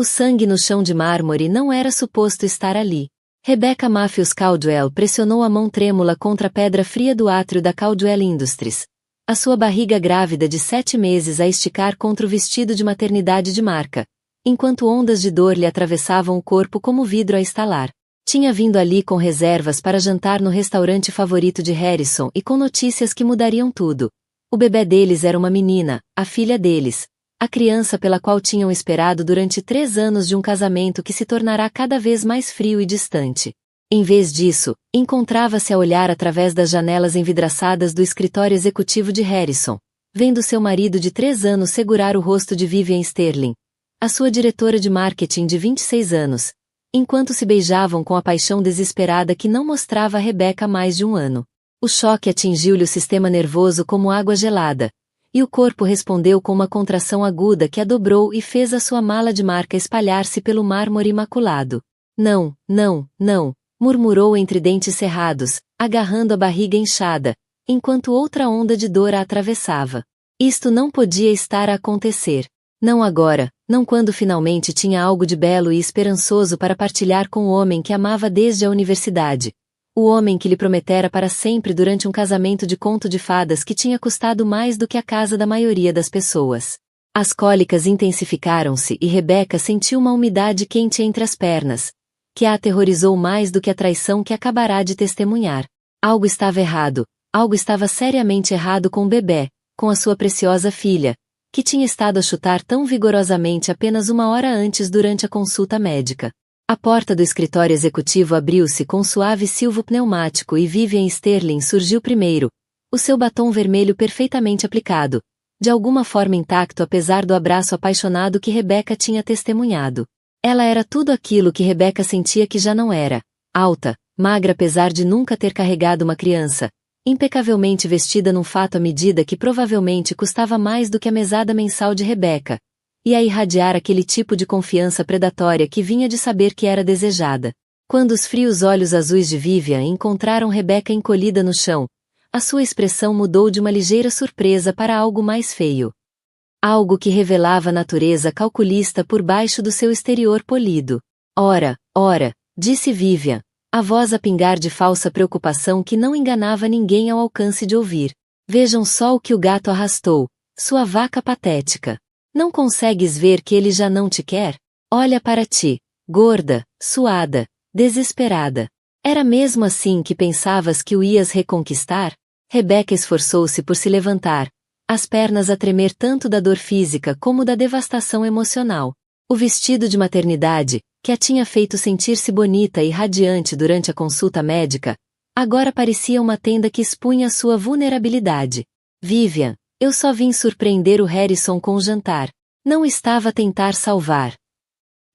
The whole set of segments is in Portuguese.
O sangue no chão de mármore não era suposto estar ali. Rebecca Matthews Caldwell pressionou a mão trêmula contra a pedra fria do átrio da Caldwell Industries. A sua barriga grávida de 7 meses a esticar contra o vestido de maternidade de marca, enquanto ondas de dor lhe atravessavam o corpo como vidro a estalar. Tinha vindo ali com reservas para jantar no restaurante favorito de Harrison e com notícias que mudariam tudo. O bebê deles era uma menina, a filha deles, a criança pela qual tinham esperado durante 3 anos de um casamento que se tornará cada vez mais frio e distante. Em vez disso, encontrava-se a olhar através das janelas envidraçadas do escritório executivo de Harrison, vendo seu marido de 3 anos segurar o rosto de Vivian Sterling, a sua diretora de marketing de 26 anos, enquanto se beijavam com a paixão desesperada que não mostrava a Rebecca há mais de 1 ano. O choque atingiu-lhe o sistema nervoso como água gelada, e o corpo respondeu com uma contração aguda que a dobrou e fez a sua mala de marca espalhar-se pelo mármore imaculado. Não, não, não, murmurou entre dentes cerrados, agarrando a barriga inchada, enquanto outra onda de dor a atravessava. Isto não podia estar a acontecer. Não agora, não quando finalmente tinha algo de belo e esperançoso para partilhar com o homem que amava desde a universidade. O homem que lhe prometera para sempre durante um casamento de conto de fadas que tinha custado mais do que a casa da maioria das pessoas. As cólicas intensificaram-se e Rebecca sentiu uma umidade quente entre as pernas, que a aterrorizou mais do que a traição que acabará de testemunhar. Algo estava errado, algo estava seriamente errado com o bebê, com a sua preciosa filha, que tinha estado a chutar tão vigorosamente apenas 1 hora antes durante a consulta médica. A porta do escritório executivo abriu-se com suave silvo pneumático e Vivian Sterling surgiu primeiro, o seu batom vermelho perfeitamente aplicado, de alguma forma intacto apesar do abraço apaixonado que Rebecca tinha testemunhado. Ela era tudo aquilo que Rebecca sentia que já não era: alta, magra apesar de nunca ter carregado uma criança, impecavelmente vestida num fato à medida que provavelmente custava mais do que a mesada mensal de Rebecca, e a irradiar aquele tipo de confiança predatória que vinha de saber que era desejada. Quando os frios olhos azuis de Vivian encontraram Rebecca encolhida no chão, a sua expressão mudou de uma ligeira surpresa para algo mais feio. Algo que revelava a natureza calculista por baixo do seu exterior polido. Ora, disse Vivian, a voz a pingar de falsa preocupação que não enganava ninguém ao alcance de ouvir. Vejam só o que o gato arrastou, sua vaca patética. Não consegues ver que ele já não te quer? Olha para ti, gorda, suada, desesperada. Era mesmo assim que pensavas que o ias reconquistar? Rebecca esforçou-se por se levantar, as pernas a tremer tanto da dor física como da devastação emocional. O vestido de maternidade, que a tinha feito sentir-se bonita e radiante durante a consulta médica, agora parecia uma tenda que expunha sua vulnerabilidade. Vivian, eu só vim surpreender o Harrison com o jantar. Não estava a tentar salvar.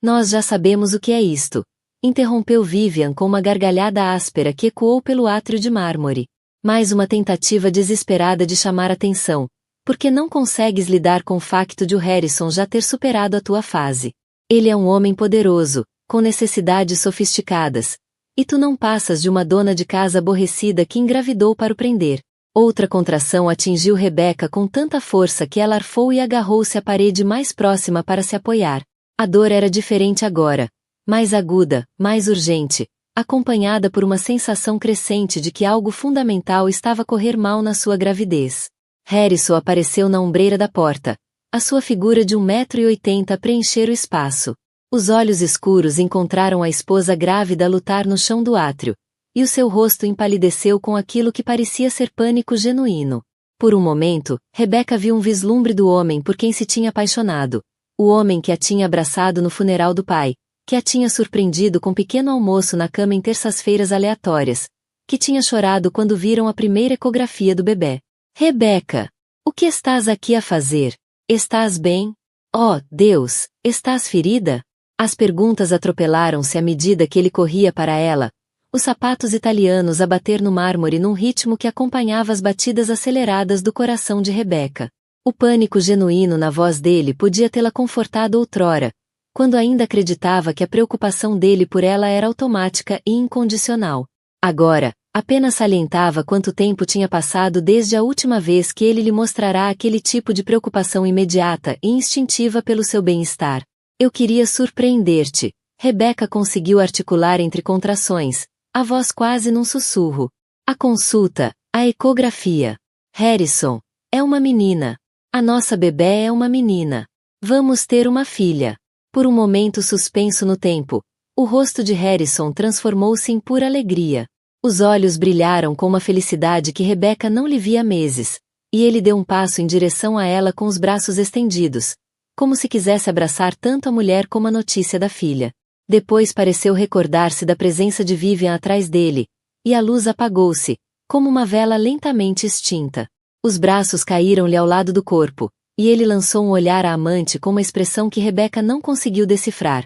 Nós já sabemos o que é isto, interrompeu Vivian com uma gargalhada áspera que ecoou pelo átrio de mármore. Mais uma tentativa desesperada de chamar atenção, porque não consegues lidar com o facto de o Harrison já ter superado a tua fase. Ele é um homem poderoso, com necessidades sofisticadas, e tu não passas de uma dona de casa aborrecida que engravidou para o prender. Outra contração atingiu Rebecca com tanta força que ela arfou e agarrou-se à parede mais próxima para se apoiar. A dor era diferente agora, mais aguda, mais urgente, acompanhada por uma sensação crescente de que algo fundamental estava a correr mal na sua gravidez. Harrison apareceu na ombreira da porta, a sua figura de 1,80 m a preencher o espaço. Os olhos escuros encontraram a esposa grávida a lutar no chão do átrio, e o seu rosto empalideceu com aquilo que parecia ser pânico genuíno. Por um momento, Rebecca viu um vislumbre do homem por quem se tinha apaixonado, o homem que a tinha abraçado no funeral do pai, que a tinha surpreendido com pequeno almoço na cama em terças-feiras aleatórias, que tinha chorado quando viram a primeira ecografia do bebê. Rebecca, o que estás aqui a fazer? Estás bem? Oh, Deus, estás ferida? As perguntas atropelaram-se à medida que ele corria para ela, os sapatos italianos a bater no mármore num ritmo que acompanhava as batidas aceleradas do coração de Rebecca. O pânico genuíno na voz dele podia tê-la confortado outrora, quando ainda acreditava que a preocupação dele por ela era automática e incondicional. Agora, apenas salientava quanto tempo tinha passado desde a última vez que ele lhe mostrará aquele tipo de preocupação imediata e instintiva pelo seu bem-estar. Eu queria surpreender-te. Rebecca conseguiu articular entre contrações, a voz quase num sussurro. A consulta, a ecografia. Harrison, é uma menina. A nossa bebê é uma menina. Vamos ter uma filha. Por um momento suspenso no tempo, o rosto de Harrison transformou-se em pura alegria. Os olhos brilharam com uma felicidade que Rebecca não lhe via há meses, e ele deu um passo em direção a ela com os braços estendidos, como se quisesse abraçar tanto a mulher como a notícia da filha. Depois pareceu recordar-se da presença de Vivian atrás dele, e a luz apagou-se, como uma vela lentamente extinta. Os braços caíram-lhe ao lado do corpo, e ele lançou um olhar à amante com uma expressão que Rebecca não conseguiu decifrar.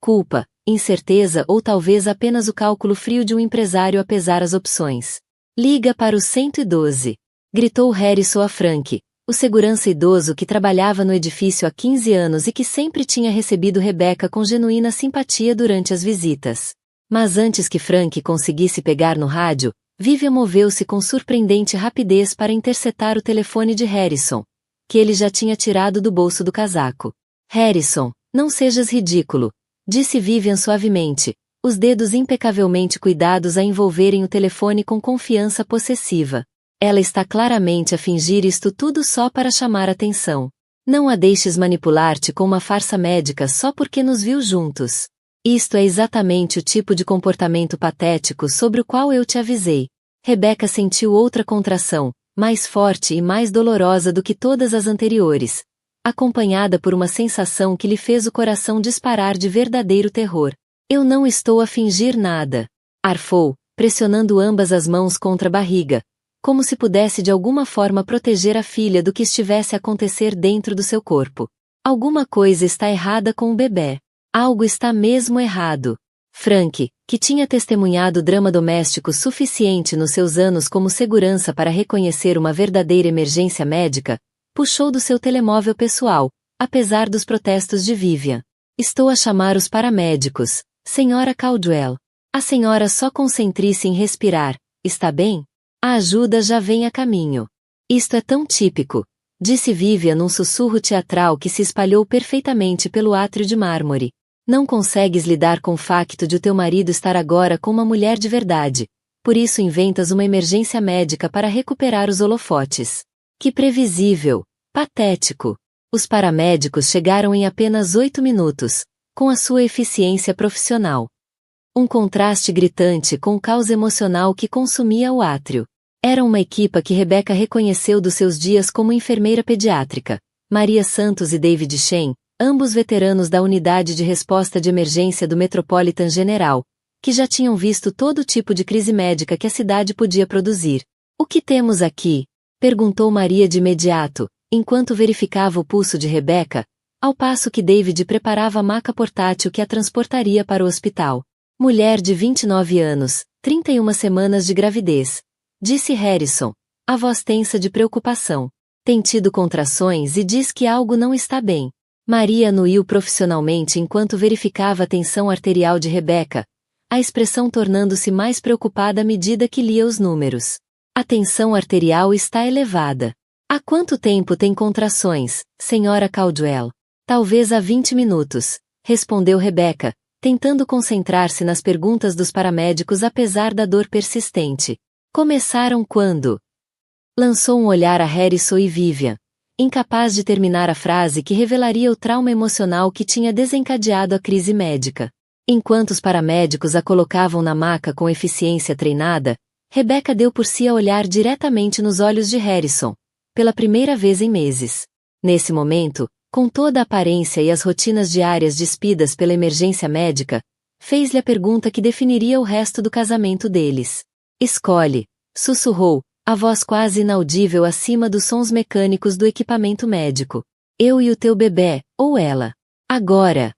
Culpa, incerteza ou talvez apenas o cálculo frio de um empresário a pesar as opções. Liga para o 112. Gritou Harrison a Frank, o segurança idoso que trabalhava no edifício há 15 anos e que sempre tinha recebido Rebecca com genuína simpatia durante as visitas. Mas antes que Frank conseguisse pegar no rádio, Vivian moveu-se com surpreendente rapidez para interceptar o telefone de Harrison, que ele já tinha tirado do bolso do casaco. Harrison, não sejas ridículo, disse Vivian suavemente, os dedos impecavelmente cuidados a envolverem o telefone com confiança possessiva. Ela está claramente a fingir isto tudo só para chamar atenção. Não a deixes manipular-te com uma farsa médica só porque nos viu juntos. Isto é exatamente o tipo de comportamento patético sobre o qual eu te avisei. Rebecca sentiu outra contração, mais forte e mais dolorosa do que todas as anteriores, acompanhada por uma sensação que lhe fez o coração disparar de verdadeiro terror. Eu não estou a fingir nada. Arfou, pressionando ambas as mãos contra a barriga, como se pudesse de alguma forma proteger a filha do que estivesse a acontecer dentro do seu corpo. Alguma coisa está errada com o bebê. Algo está mesmo errado. Frank, que tinha testemunhado drama doméstico suficiente nos seus anos como segurança para reconhecer uma verdadeira emergência médica, puxou do seu telemóvel pessoal, apesar dos protestos de Vivian. Estou a chamar os paramédicos, Sra. Caldwell. A senhora só concentre-se em respirar, está bem? A ajuda já vem a caminho. Isto é tão típico, disse Vivian num sussurro teatral que se espalhou perfeitamente pelo átrio de mármore. Não consegues lidar com o facto de o teu marido estar agora com uma mulher de verdade, por isso inventas uma emergência médica para recuperar os holofotes. Que previsível, patético. Os paramédicos chegaram em apenas 8 minutos, com a sua eficiência profissional. Um contraste gritante com o caos emocional que consumia o átrio. Era uma equipa que Rebecca reconheceu dos seus dias como enfermeira pediátrica, Maria Santos e David Shen, ambos veteranos da unidade de resposta de emergência do Metropolitan General, que já tinham visto todo tipo de crise médica que a cidade podia produzir. O que temos aqui? Perguntou Maria de imediato, enquanto verificava o pulso de Rebecca, ao passo que David preparava a maca portátil que a transportaria para o hospital. Mulher de 29 anos, 31 semanas de gravidez, disse Harrison, a voz tensa de preocupação. Tem tido contrações e diz que algo não está bem. Maria anuiu profissionalmente enquanto verificava a tensão arterial de Rebecca, a expressão tornando-se mais preocupada à medida que lia os números. A tensão arterial está elevada. Há quanto tempo tem contrações, Sra. Caldwell? Talvez há 20 minutos, respondeu Rebecca, tentando concentrar-se nas perguntas dos paramédicos apesar da dor persistente. Começaram quando? Lançou um olhar a Harrison e Vivian, incapaz de terminar a frase que revelaria o trauma emocional que tinha desencadeado a crise médica. Enquanto os paramédicos a colocavam na maca com eficiência treinada, Rebecca deu por si a olhar diretamente nos olhos de Harrison, pela primeira vez em meses. Nesse momento, com toda a aparência e as rotinas diárias despidas pela emergência médica, fez-lhe a pergunta que definiria o resto do casamento deles. Escolhe, sussurrou, a voz quase inaudível acima dos sons mecânicos do equipamento médico. Eu e o teu bebê, ou ela. Agora.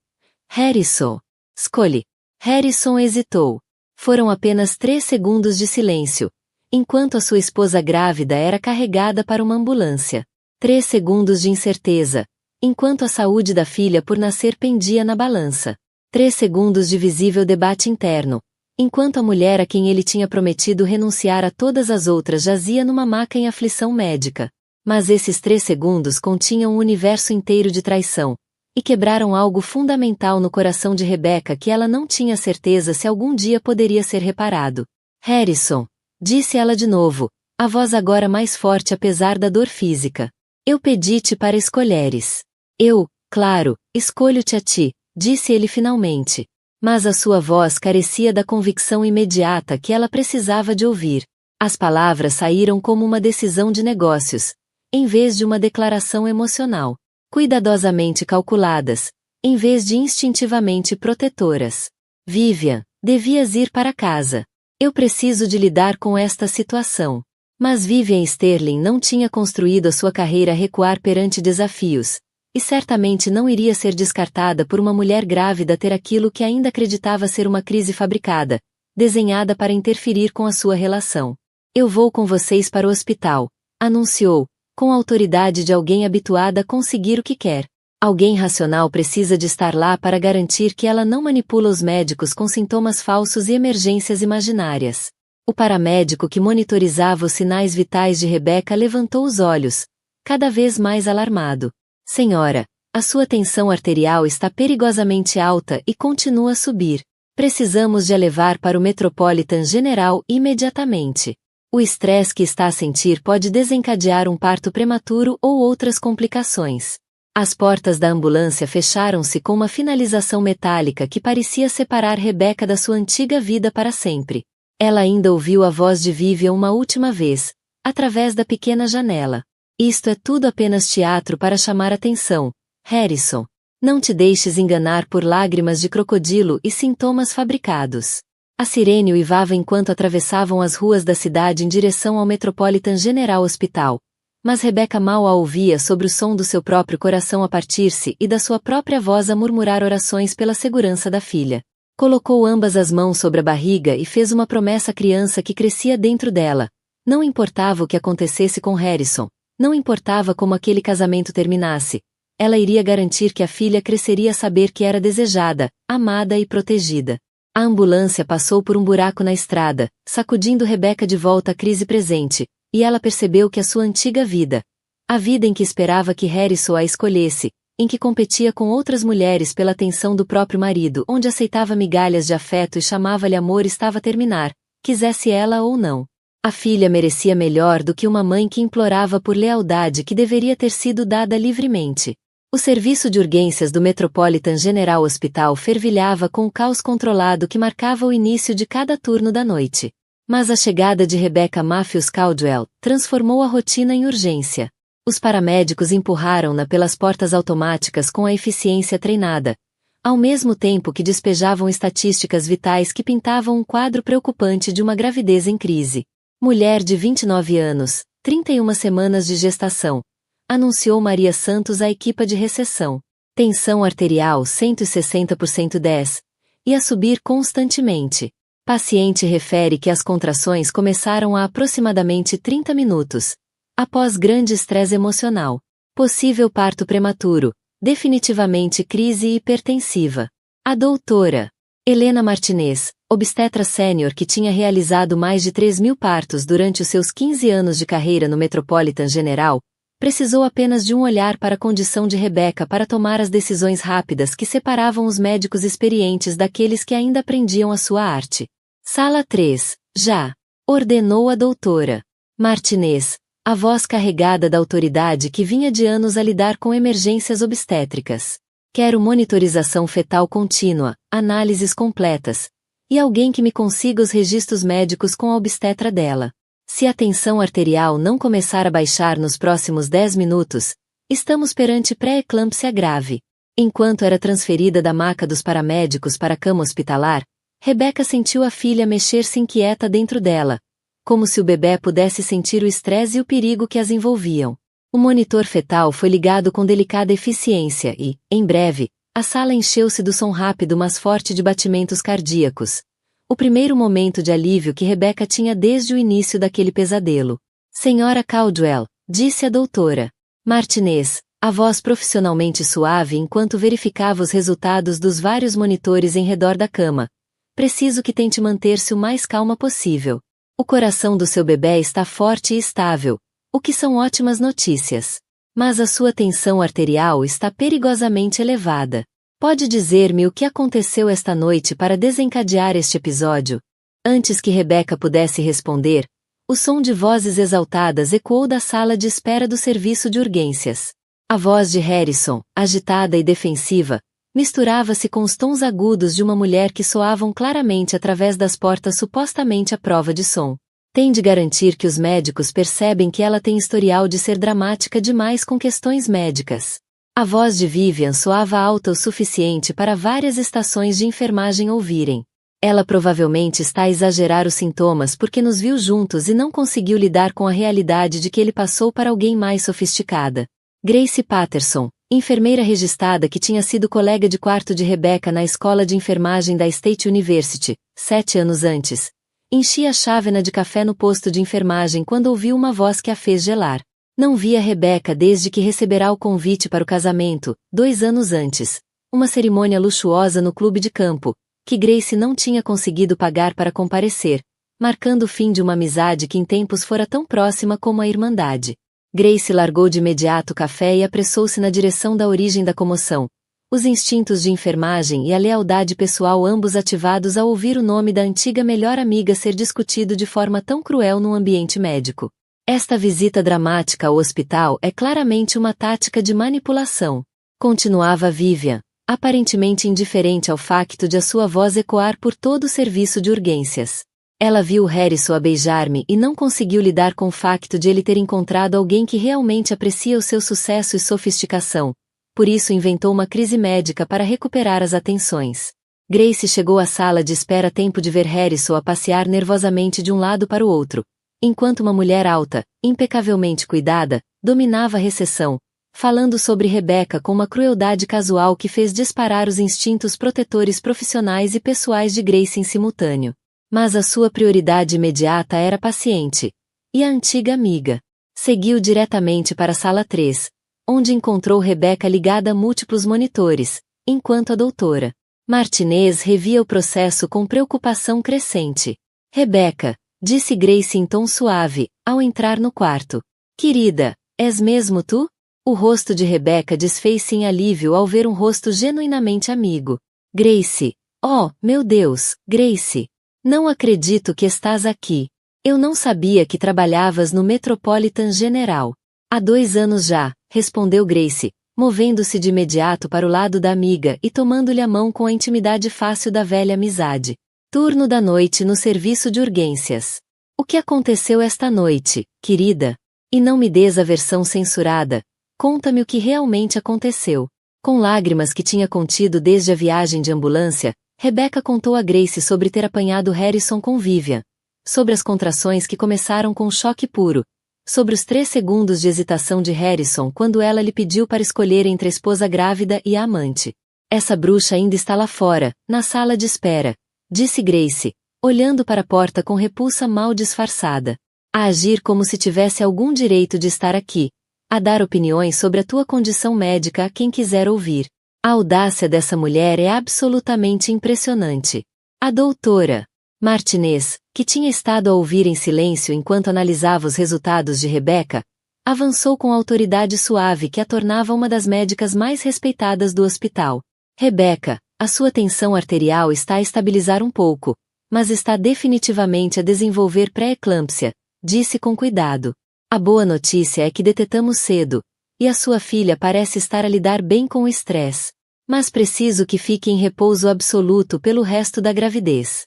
Harrison. Escolhe. Harrison hesitou. Foram apenas 3 segundos de silêncio, enquanto a sua esposa grávida era carregada para uma ambulância. 3 segundos de incerteza, enquanto a saúde da filha por nascer pendia na balança. 3 segundos de visível debate interno, enquanto a mulher a quem ele tinha prometido renunciar a todas as outras jazia numa maca em aflição médica. Mas esses 3 segundos continham um universo inteiro de traição, e quebraram algo fundamental no coração de Rebecca que ela não tinha certeza se algum dia poderia ser reparado. Harrison, disse ela de novo, a voz agora mais forte apesar da dor física. Eu pedi-te para escolheres. Eu, claro, escolho-te a ti, disse ele finalmente. Mas a sua voz carecia da convicção imediata que ela precisava de ouvir. As palavras saíram como uma decisão de negócios, em vez de uma declaração emocional. Cuidadosamente calculadas, em vez de instintivamente protetoras. Vivian, devias ir para casa. Eu preciso de lidar com esta situação. Mas Vivian Sterling não tinha construído a sua carreira a recuar perante desafios, e certamente não iria ser descartada por uma mulher grávida ter aquilo que ainda acreditava ser uma crise fabricada, desenhada para interferir com a sua relação. Eu vou com vocês para o hospital, anunciou, com a autoridade de alguém habituada a conseguir o que quer. Alguém racional precisa de estar lá para garantir que ela não manipula os médicos com sintomas falsos e emergências imaginárias. O paramédico que monitorizava os sinais vitais de Rebecca levantou os olhos, cada vez mais alarmado. Senhora, a sua tensão arterial está perigosamente alta e continua a subir. Precisamos de a levar para o Metropolitan General imediatamente. O estresse que está a sentir pode desencadear um parto prematuro ou outras complicações. As portas da ambulância fecharam-se com uma finalização metálica que parecia separar Rebecca da sua antiga vida para sempre. Ela ainda ouviu a voz de Vivian uma última vez, através da pequena janela. Isto é tudo apenas teatro para chamar atenção, Harrison. Não te deixes enganar por lágrimas de crocodilo e sintomas fabricados. A sirene uivava enquanto atravessavam as ruas da cidade em direção ao Metropolitan General Hospital, mas Rebecca mal a ouvia sobre o som do seu próprio coração a partir-se e da sua própria voz a murmurar orações pela segurança da filha. Colocou ambas as mãos sobre a barriga e fez uma promessa à criança que crescia dentro dela. Não importava o que acontecesse com Harrison, não importava como aquele casamento terminasse, ela iria garantir que a filha cresceria a saber que era desejada, amada e protegida. A ambulância passou por um buraco na estrada, sacudindo Rebecca de volta à crise presente, e ela percebeu que a sua antiga vida, a vida em que esperava que Harrison a escolhesse, em que competia com outras mulheres pela atenção do próprio marido, onde aceitava migalhas de afeto e chamava-lhe amor, estava a terminar, quisesse ela ou não. A filha merecia melhor do que uma mãe que implorava por lealdade que deveria ter sido dada livremente. O serviço de urgências do Metropolitan General Hospital fervilhava com o caos controlado que marcava o início de cada turno da noite. Mas a chegada de Rebecca Matthews Caldwell transformou a rotina em urgência. Os paramédicos empurraram-na pelas portas automáticas com a eficiência treinada, ao mesmo tempo que despejavam estatísticas vitais que pintavam um quadro preocupante de uma gravidez em crise. Mulher de 29 anos, 31 semanas de gestação, anunciou Maria Santos à equipa de recepção. Tensão arterial 160/10, e a subir constantemente. Paciente refere que as contrações começaram há aproximadamente 30 minutos, após grande estresse emocional. Possível parto prematuro, definitivamente crise hipertensiva. A doutora Helena Martinez, obstetra sênior que tinha realizado mais de 3.000 partos durante os seus 15 anos de carreira no Metropolitan General, precisou apenas de um olhar para a condição de Rebecca para tomar as decisões rápidas que separavam os médicos experientes daqueles que ainda aprendiam a sua arte. Sala 3, já, ordenou a doutora Martinez, a voz carregada da autoridade que vinha de anos a lidar com emergências obstétricas. Quero monitorização fetal contínua, análises completas, e alguém que me consiga os registros médicos com a obstetra dela. Se a tensão arterial não começar a baixar nos próximos 10 minutos, estamos perante pré-eclâmpsia grave. Enquanto era transferida da maca dos paramédicos para a cama hospitalar, Rebecca sentiu a filha mexer-se inquieta dentro dela, como se o bebê pudesse sentir o estresse e o perigo que as envolviam. O monitor fetal foi ligado com delicada eficiência e, em breve, a sala encheu-se do som rápido mas forte de batimentos cardíacos. O primeiro momento de alívio que Rebecca tinha desde o início daquele pesadelo. Senhora Caldwell, disse a doutora Martinez, a voz profissionalmente suave enquanto verificava os resultados dos vários monitores em redor da cama. Preciso que tente manter-se o mais calma possível. O coração do seu bebê está forte e estável, o que são ótimas notícias. Mas a sua tensão arterial está perigosamente elevada. Pode dizer-me o que aconteceu esta noite para desencadear este episódio? Antes que Rebecca pudesse responder, o som de vozes exaltadas ecoou da sala de espera do serviço de urgências. A voz de Harrison, agitada e defensiva, misturava-se com os tons agudos de uma mulher que soavam claramente através das portas supostamente à prova de som. Tem de garantir que os médicos percebem que ela tem historial de ser dramática demais com questões médicas. A voz de Vivian soava alta o suficiente para várias estações de enfermagem ouvirem. Ela provavelmente está a exagerar os sintomas porque nos viu juntos e não conseguiu lidar com a realidade de que ele passou para alguém mais sofisticada. Grace Patterson, enfermeira registrada que tinha sido colega de quarto de Rebecca na escola de enfermagem da State University, 7 anos antes, enchia a chávena de café no posto de enfermagem quando ouviu uma voz que a fez gelar. Não via Rebecca desde que receberá o convite para o casamento, 2 anos antes. Uma cerimônia luxuosa no clube de campo, que Grace não tinha conseguido pagar para comparecer, marcando o fim de uma amizade que em tempos fora tão próxima como a irmandade. Grace largou de imediato o café e apressou-se na direção da origem da comoção. Os instintos de enfermagem e a lealdade pessoal ambos ativados ao ouvir o nome da antiga melhor amiga ser discutido de forma tão cruel num ambiente médico. Esta visita dramática ao hospital é claramente uma tática de manipulação. Continuava Vivian, aparentemente indiferente ao facto de a sua voz ecoar por todo o serviço de urgências. Ela viu Harrison a beijar-me e não conseguiu lidar com o facto de ele ter encontrado alguém que realmente aprecia o seu sucesso e sofisticação. Por isso inventou uma crise médica para recuperar as atenções. Grace chegou à sala de espera a tempo de ver Harrison a passear nervosamente de um lado para o outro, enquanto uma mulher alta, impecavelmente cuidada, dominava a recepção, falando sobre Rebecca com uma crueldade casual que fez disparar os instintos protetores profissionais e pessoais de Grace em simultâneo. Mas a sua prioridade imediata era a paciente. E a antiga amiga. Seguiu diretamente para a sala 3, onde encontrou Rebecca ligada a múltiplos monitores, enquanto a doutora Martinez revia o processo com preocupação crescente. Rebecca, disse Grace em tom suave, ao entrar no quarto. Querida, és mesmo tu? O rosto de Rebecca desfez-se em alívio ao ver um rosto genuinamente amigo. Grace, oh, meu Deus, Grace. Não acredito que estás aqui. Eu não sabia que trabalhavas no Metropolitan General. Há 2 anos já, respondeu Grace, movendo-se de imediato para o lado da amiga e tomando-lhe a mão com a intimidade fácil da velha amizade. Turno da noite no serviço de urgências. O que aconteceu esta noite, querida? E não me des a versão censurada. Conta-me o que realmente aconteceu. Com lágrimas que tinha contido desde a viagem de ambulância, Rebecca contou a Grace sobre ter apanhado Harrison com Vivian, sobre as contrações que começaram com um choque puro, sobre os 3 segundos de hesitação de Harrison quando ela lhe pediu para escolher entre a esposa grávida e a amante. Essa bruxa ainda está lá fora, na sala de espera, disse Grace, olhando para a porta com repulsa mal disfarçada. A agir como se tivesse algum direito de estar aqui, a dar opiniões sobre a tua condição médica a quem quiser ouvir. A audácia dessa mulher é absolutamente impressionante. A doutora Martinez, que tinha estado a ouvir em silêncio enquanto analisava os resultados de Rebecca, avançou com autoridade suave que a tornava uma das médicas mais respeitadas do hospital. Rebecca, a sua tensão arterial está a estabilizar um pouco, mas está definitivamente a desenvolver pré-eclâmpsia, disse com cuidado. A boa notícia é que detetamos cedo, e a sua filha parece estar a lidar bem com o estresse. Mas preciso que fique em repouso absoluto pelo resto da gravidez.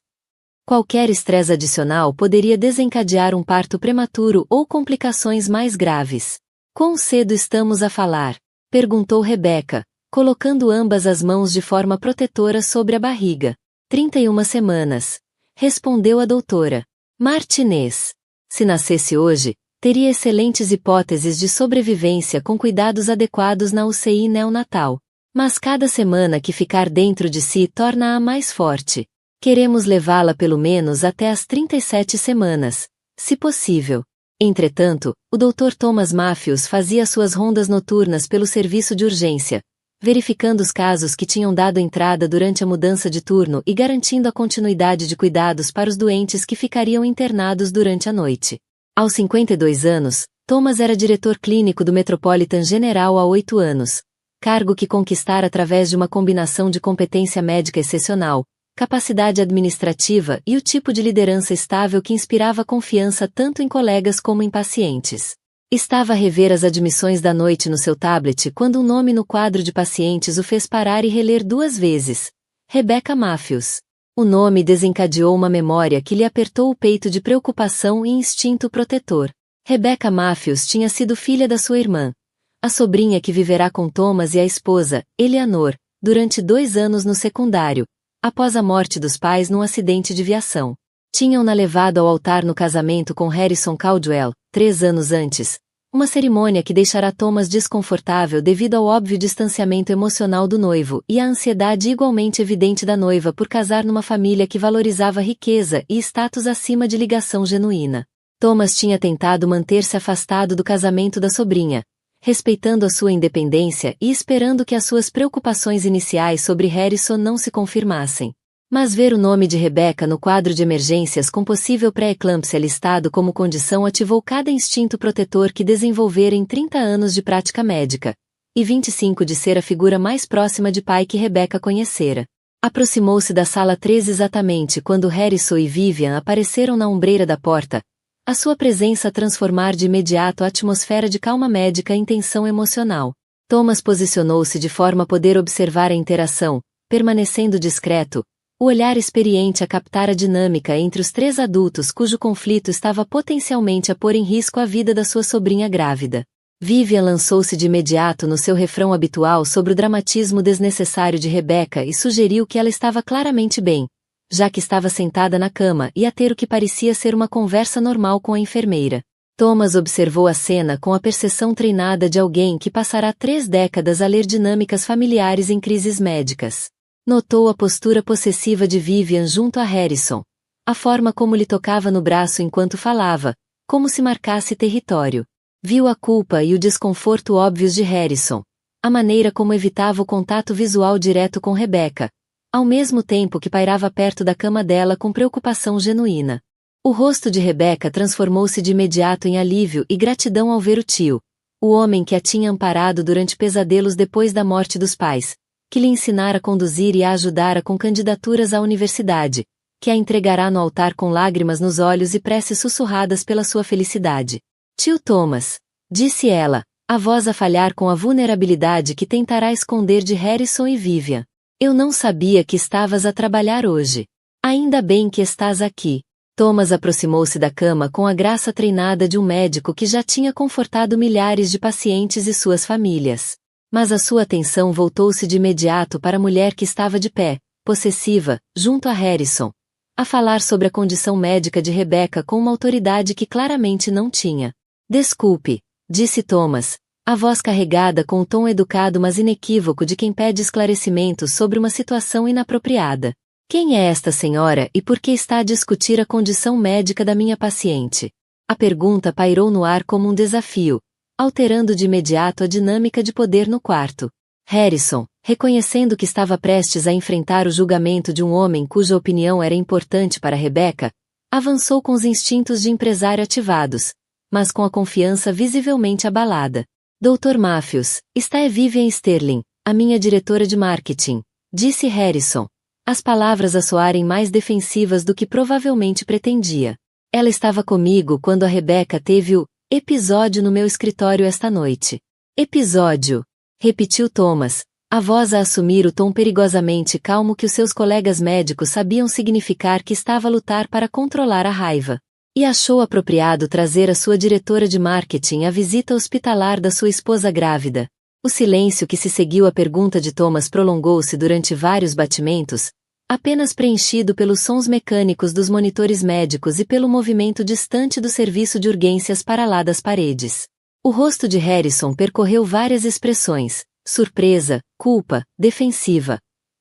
Qualquer estresse adicional poderia desencadear um parto prematuro ou complicações mais graves. Quão cedo estamos a falar? Perguntou Rebecca, colocando ambas as mãos de forma protetora sobre a barriga. 31 semanas. Respondeu a doutora Martinez. Se nascesse hoje, teria excelentes hipóteses de sobrevivência com cuidados adequados na UCI neonatal. Mas cada semana que ficar dentro de si torna-a mais forte. Queremos levá-la pelo menos até as 37 semanas, se possível. Entretanto, o Dr. Thomas Matthews fazia suas rondas noturnas pelo serviço de urgência, verificando os casos que tinham dado entrada durante a mudança de turno e garantindo a continuidade de cuidados para os doentes que ficariam internados durante a noite. Aos 52 anos, Thomas era diretor clínico do Metropolitan General há 8 anos, cargo que conquistara através de uma combinação de competência médica excepcional, capacidade administrativa e o tipo de liderança estável que inspirava confiança tanto em colegas como em pacientes. Estava a rever as admissões da noite no seu tablet quando um nome no quadro de pacientes o fez parar e reler 2 vezes. Rebecca Matthews. O nome desencadeou uma memória que lhe apertou o peito de preocupação e instinto protetor. Rebecca Matthews tinha sido filha da sua irmã, a sobrinha que viverá com Thomas e a esposa, Eleanor, durante 2 anos no secundário, após a morte dos pais num acidente de viação. Tinham-na levado ao altar no casamento com Harrison Caldwell, 3 anos antes, uma cerimônia que deixará Thomas desconfortável devido ao óbvio distanciamento emocional do noivo e à ansiedade igualmente evidente da noiva por casar numa família que valorizava riqueza e status acima de ligação genuína. Thomas tinha tentado manter-se afastado do casamento da sobrinha, respeitando a sua independência e esperando que as suas preocupações iniciais sobre Harrison não se confirmassem. Mas ver o nome de Rebecca no quadro de emergências com possível pré-eclâmpsia listado como condição ativou cada instinto protetor que desenvolvera em 30 anos de prática médica, e 25 de ser a figura mais próxima de pai que Rebecca conhecera. Aproximou-se da sala 13 exatamente quando Harrison e Vivian apareceram na ombreira da porta, a sua presença a transformar de imediato a atmosfera de calma médica em tensão emocional. Thomas posicionou-se de forma a poder observar a interação, permanecendo discreto, o olhar experiente a captar a dinâmica entre os 3 adultos cujo conflito estava potencialmente a pôr em risco a vida da sua sobrinha grávida. Vivian lançou-se de imediato no seu refrão habitual sobre o dramatismo desnecessário de Rebecca e sugeriu que ela estava claramente bem, já que estava sentada na cama e a ter o que parecia ser uma conversa normal com a enfermeira. Thomas observou a cena com a percepção treinada de alguém que passará 3 décadas a ler dinâmicas familiares em crises médicas. Notou a postura possessiva de Vivian junto a Harrison, a forma como lhe tocava no braço enquanto falava, como se marcasse território. Viu a culpa e o desconforto óbvios de Harrison, a maneira como evitava o contato visual direto com Rebecca, ao mesmo tempo que pairava perto da cama dela com preocupação genuína. O rosto de Rebecca transformou-se de imediato em alívio e gratidão ao ver o tio, o homem que a tinha amparado durante pesadelos depois da morte dos pais, que lhe ensinara a conduzir e a ajudara com candidaturas à universidade, que a entregará no altar com lágrimas nos olhos e preces sussurradas pela sua felicidade. Tio Thomas, disse ela, a voz a falhar com a vulnerabilidade que tentará esconder de Harrison e Vivian. Eu não sabia que estavas a trabalhar hoje. Ainda bem que estás aqui. Thomas aproximou-se da cama com a graça treinada de um médico que já tinha confortado milhares de pacientes e suas famílias. Mas a sua atenção voltou-se de imediato para a mulher que estava de pé, possessiva, junto a Harrison, a falar sobre a condição médica de Rebecca com uma autoridade que claramente não tinha. Desculpe, disse Thomas, a voz carregada com o tom educado mas inequívoco de quem pede esclarecimentos sobre uma situação inapropriada. Quem é esta senhora e por que está a discutir a condição médica da minha paciente? A pergunta pairou no ar como um desafio, alterando de imediato a dinâmica de poder no quarto. Harrison, reconhecendo que estava prestes a enfrentar o julgamento de um homem cuja opinião era importante para Rebecca, avançou com os instintos de empresário ativados, mas com a confiança visivelmente abalada. Dr. Matthews, está é Vivian Sterling, a minha diretora de marketing, disse Harrison, as palavras a soarem mais defensivas do que provavelmente pretendia. Ela estava comigo quando a Rebecca teve o episódio no meu escritório esta noite. Episódio, repetiu Thomas, a voz a assumir o tom perigosamente calmo que os seus colegas médicos sabiam significar que estava a lutar para controlar a raiva. E achou apropriado trazer a sua diretora de marketing à visita hospitalar da sua esposa grávida. O silêncio que se seguiu à pergunta de Thomas prolongou-se durante vários batimentos, apenas preenchido pelos sons mecânicos dos monitores médicos e pelo movimento distante do serviço de urgências para lá das paredes. O rosto de Harrison percorreu várias expressões, surpresa, culpa, defensiva,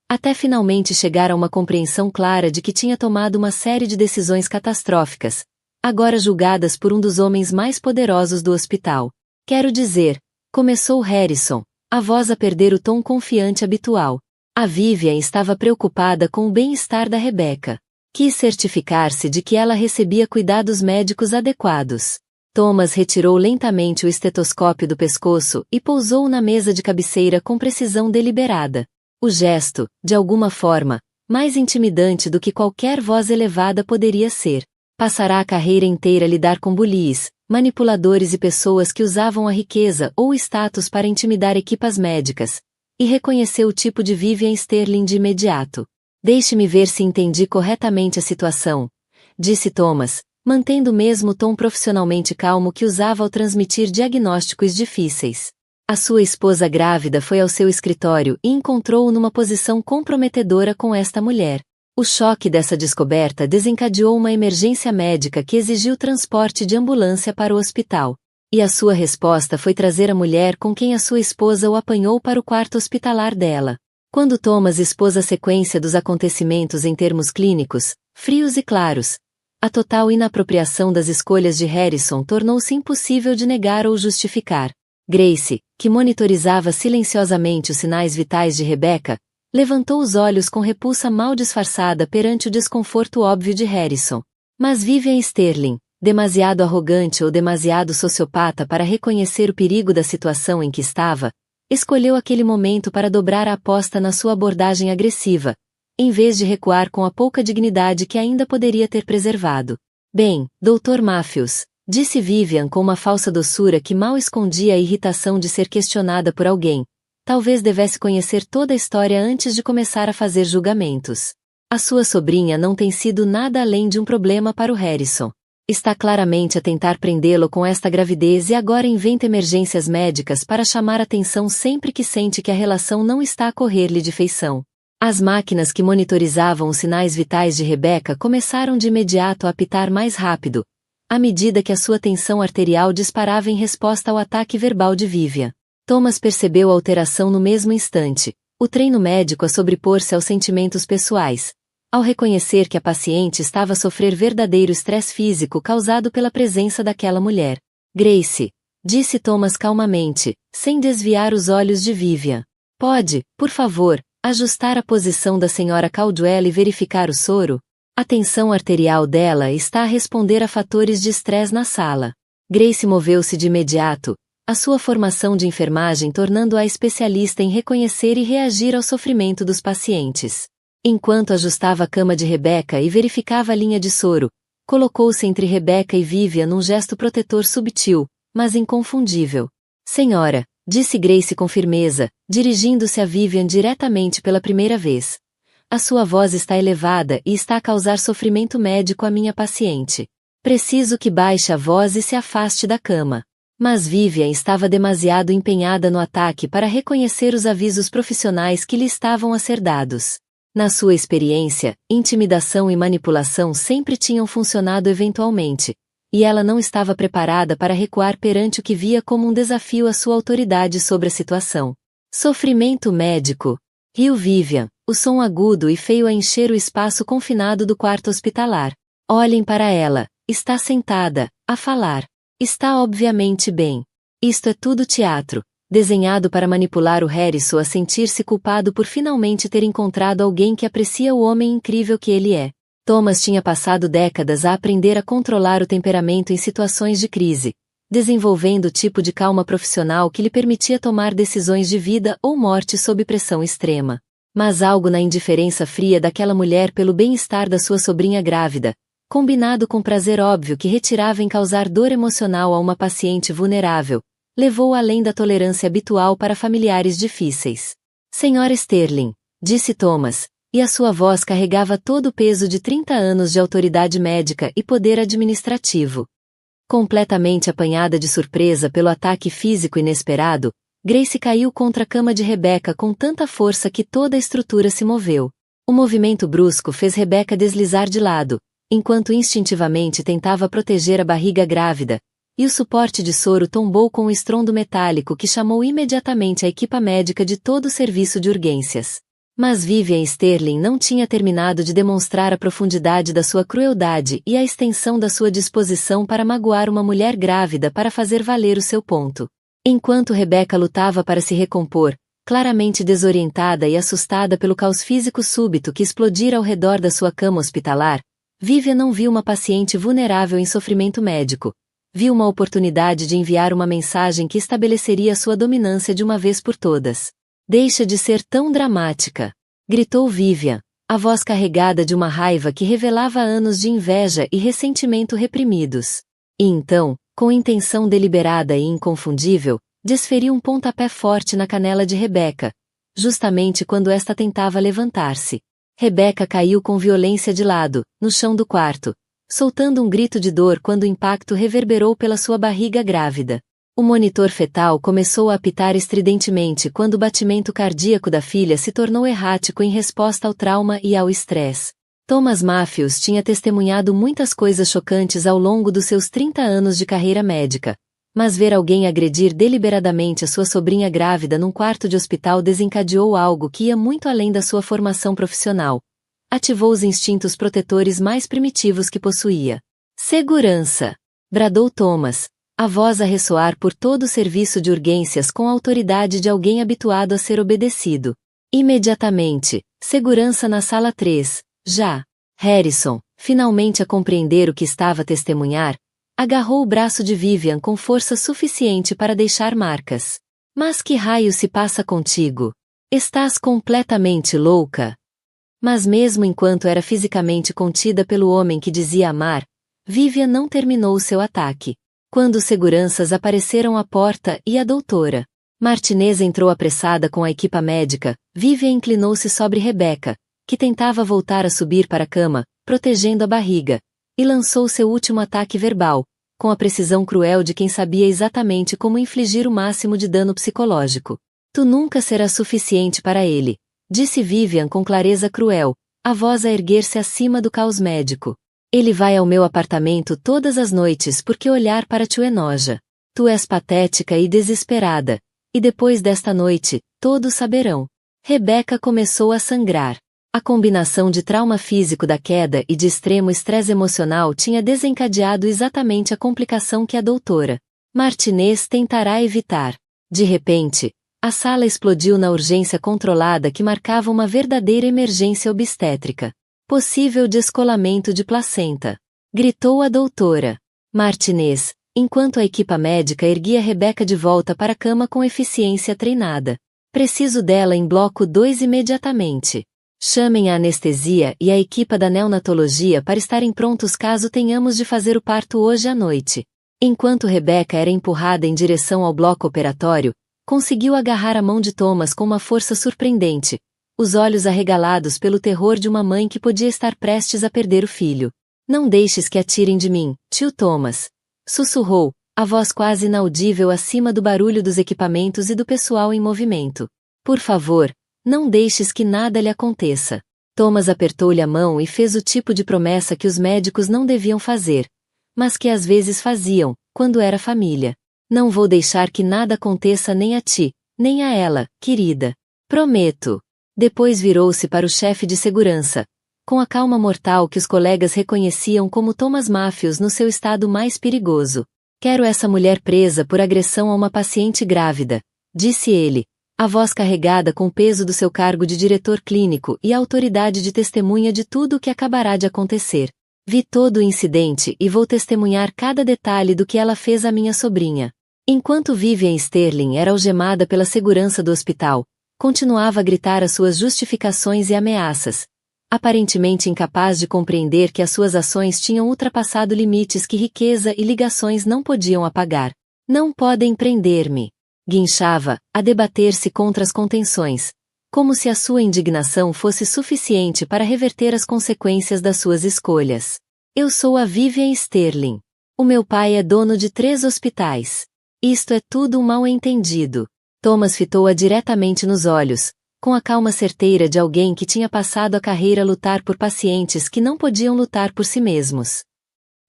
até finalmente chegar a uma compreensão clara de que tinha tomado uma série de decisões catastróficas, agora julgadas por um dos homens mais poderosos do hospital. Quero dizer, começou Harrison, a voz a perder o tom confiante habitual. A Vivian estava preocupada com o bem-estar da Rebecca. Quis certificar-se de que ela recebia cuidados médicos adequados. Thomas retirou lentamente o estetoscópio do pescoço e pousou-o na mesa de cabeceira com precisão deliberada. O gesto, de alguma forma, mais intimidante do que qualquer voz elevada poderia ser. Passará a carreira inteira a lidar com bullies, manipuladores e pessoas que usavam a riqueza ou o status para intimidar equipas médicas. E reconheceu o tipo de Vivian Sterling de imediato. Deixe-me ver se entendi corretamente a situação, disse Thomas, mantendo o mesmo tom profissionalmente calmo que usava ao transmitir diagnósticos difíceis. A sua esposa grávida foi ao seu escritório e encontrou-o numa posição comprometedora com esta mulher. O choque dessa descoberta desencadeou uma emergência médica que exigiu transporte de ambulância para o hospital. E a sua resposta foi trazer a mulher com quem a sua esposa o apanhou para o quarto hospitalar dela. Quando Thomas expôs a sequência dos acontecimentos em termos clínicos, frios e claros, a total inapropriação das escolhas de Harrison tornou-se impossível de negar ou justificar. Grace, que monitorizava silenciosamente os sinais vitais de Rebecca, levantou os olhos com repulsa mal disfarçada perante o desconforto óbvio de Harrison. Mas Vivian Sterling, demasiado arrogante ou demasiado sociopata para reconhecer o perigo da situação em que estava, escolheu aquele momento para dobrar a aposta na sua abordagem agressiva, em vez de recuar com a pouca dignidade que ainda poderia ter preservado. Bem, Dr. Matthews, disse Vivian com uma falsa doçura que mal escondia a irritação de ser questionada por alguém. Talvez devesse conhecer toda a história antes de começar a fazer julgamentos. A sua sobrinha não tem sido nada além de um problema para o Harrison. Está claramente a tentar prendê-lo com esta gravidez e agora inventa emergências médicas para chamar atenção sempre que sente que a relação não está a correr-lhe de feição. As máquinas que monitorizavam os sinais vitais de Rebecca começaram de imediato a apitar mais rápido, à medida que a sua tensão arterial disparava em resposta ao ataque verbal de Vivian. Thomas percebeu a alteração no mesmo instante, o treino médico a sobrepor-se aos sentimentos pessoais, ao reconhecer que a paciente estava a sofrer verdadeiro estresse físico causado pela presença daquela mulher. Grace, disse Thomas calmamente, sem desviar os olhos de Vivian. Pode, por favor, ajustar a posição da Sra. Caldwell e verificar o soro? A tensão arterial dela está a responder a fatores de estresse na sala. Grace moveu-se de imediato, a sua formação de enfermagem tornando-a especialista em reconhecer e reagir ao sofrimento dos pacientes. Enquanto ajustava a cama de Rebecca e verificava a linha de soro, colocou-se entre Rebecca e Vivian num gesto protetor subtil, mas inconfundível. Senhora, disse Grace com firmeza, dirigindo-se a Vivian diretamente pela primeira vez. A sua voz está elevada e está a causar sofrimento médico à minha paciente. Preciso que baixe a voz e se afaste da cama. Mas Vivian estava demasiado empenhada no ataque para reconhecer os avisos profissionais que lhe estavam a ser dados. Na sua experiência, intimidação e manipulação sempre tinham funcionado eventualmente, e ela não estava preparada para recuar perante o que via como um desafio à sua autoridade sobre a situação. Sofrimento médico. Riu Vivian, o som agudo e feio a encher o espaço confinado do quarto hospitalar. Olhem para ela, está sentada, a falar. Está obviamente bem. Isto é tudo teatro, desenhado para manipular o Harrison a sentir-se culpado por finalmente ter encontrado alguém que aprecia o homem incrível que ele é. Thomas tinha passado décadas a aprender a controlar o temperamento em situações de crise, desenvolvendo o tipo de calma profissional que lhe permitia tomar decisões de vida ou morte sob pressão extrema. Mas algo na indiferença fria daquela mulher pelo bem-estar da sua sobrinha grávida, combinado com prazer óbvio que retirava em causar dor emocional a uma paciente vulnerável, levou além da tolerância habitual para familiares difíceis. Senhora Sterling, disse Thomas, e a sua voz carregava todo o peso de 30 anos de autoridade médica e poder administrativo. Completamente apanhada de surpresa pelo ataque físico inesperado, Grace caiu contra a cama de Rebecca com tanta força que toda a estrutura se moveu. O movimento brusco fez Rebecca deslizar de lado, enquanto instintivamente tentava proteger a barriga grávida, e o suporte de soro tombou com um estrondo metálico que chamou imediatamente a equipa médica de todo o serviço de urgências. Mas Vivian Sterling não tinha terminado de demonstrar a profundidade da sua crueldade e a extensão da sua disposição para magoar uma mulher grávida para fazer valer o seu ponto. Enquanto Rebecca lutava para se recompor, claramente desorientada e assustada pelo caos físico súbito que explodira ao redor da sua cama hospitalar, Vivian não viu uma paciente vulnerável em sofrimento médico. Viu uma oportunidade de enviar uma mensagem que estabeleceria sua dominância de uma vez por todas. Deixa de ser tão dramática, gritou Vivian, a voz carregada de uma raiva que revelava anos de inveja e ressentimento reprimidos. E então, com intenção deliberada e inconfundível, desferiu um pontapé forte na canela de Rebecca, justamente quando esta tentava levantar-se. Rebecca caiu com violência de lado, no chão do quarto, soltando um grito de dor quando o impacto reverberou pela sua barriga grávida. O monitor fetal começou a apitar estridentemente quando o batimento cardíaco da filha se tornou errático em resposta ao trauma e ao estresse. Thomas Matthews tinha testemunhado muitas coisas chocantes ao longo dos seus 30 anos de carreira médica, mas ver alguém agredir deliberadamente a sua sobrinha grávida num quarto de hospital desencadeou algo que ia muito além da sua formação profissional. Ativou os instintos protetores mais primitivos que possuía. Segurança! Bradou Thomas, a voz a ressoar por todo o serviço de urgências com a autoridade de alguém habituado a ser obedecido. Imediatamente, segurança na sala 3, já. Harrison, finalmente a compreender o que estava a testemunhar, agarrou o braço de Vivian com força suficiente para deixar marcas. Mas que raio se passa contigo? Estás completamente louca? Mas mesmo enquanto era fisicamente contida pelo homem que dizia amar, Vivian não terminou seu ataque. Quando os seguranças apareceram à porta e a doutora Martinez entrou apressada com a equipa médica, Vivian inclinou-se sobre Rebecca, que tentava voltar a subir para a cama, protegendo a barriga, e lançou seu último ataque verbal, com a precisão cruel de quem sabia exatamente como infligir o máximo de dano psicológico. Tu nunca serás suficiente para ele, disse Vivian com clareza cruel, a voz a erguer-se acima do caos médico. Ele vai ao meu apartamento todas as noites porque olhar para ti o enoja. Tu és patética e desesperada, e depois desta noite, todos saberão. Rebecca começou a sangrar. A combinação de trauma físico da queda e de extremo estresse emocional tinha desencadeado exatamente a complicação que a doutora Martinez tentará evitar. De repente, a sala explodiu na urgência controlada que marcava uma verdadeira emergência obstétrica. Possível descolamento de placenta. Gritou a doutora Martinez, enquanto a equipa médica erguia Rebecca de volta para a cama com eficiência treinada. Preciso dela em bloco 2 imediatamente. Chamem a anestesia e a equipa da neonatologia para estarem prontos caso tenhamos de fazer o parto hoje à noite. Enquanto Rebecca era empurrada em direção ao bloco operatório, conseguiu agarrar a mão de Thomas com uma força surpreendente, os olhos arregalados pelo terror de uma mãe que podia estar prestes a perder o filho. Não deixes que atirem de mim, tio Thomas. Sussurrou, a voz quase inaudível acima do barulho dos equipamentos e do pessoal em movimento. Por favor, não deixes que nada lhe aconteça. Thomas apertou-lhe a mão e fez o tipo de promessa que os médicos não deviam fazer, mas que às vezes faziam, quando era família. Não vou deixar que nada aconteça nem a ti, nem a ela, querida. Prometo. Depois virou-se para o chefe de segurança, com a calma mortal que os colegas reconheciam como Thomas Matthews no seu estado mais perigoso. Quero essa mulher presa por agressão a uma paciente grávida, disse ele, a voz carregada com o peso do seu cargo de diretor clínico e a autoridade de testemunha de tudo o que acabará de acontecer. Vi todo o incidente e vou testemunhar cada detalhe do que ela fez à minha sobrinha. Enquanto Vivian Sterling era algemada pela segurança do hospital, continuava a gritar as suas justificações e ameaças, aparentemente incapaz de compreender que as suas ações tinham ultrapassado limites que riqueza e ligações não podiam apagar. Não podem prender-me. Guinchava, a debater-se contra as contenções, como se a sua indignação fosse suficiente para reverter as consequências das suas escolhas. Eu sou a Vivian Sterling. O meu pai é dono de 3 hospitais. Isto é tudo um mal-entendido. Thomas fitou-a diretamente nos olhos, com a calma certeira de alguém que tinha passado a carreira a lutar por pacientes que não podiam lutar por si mesmos.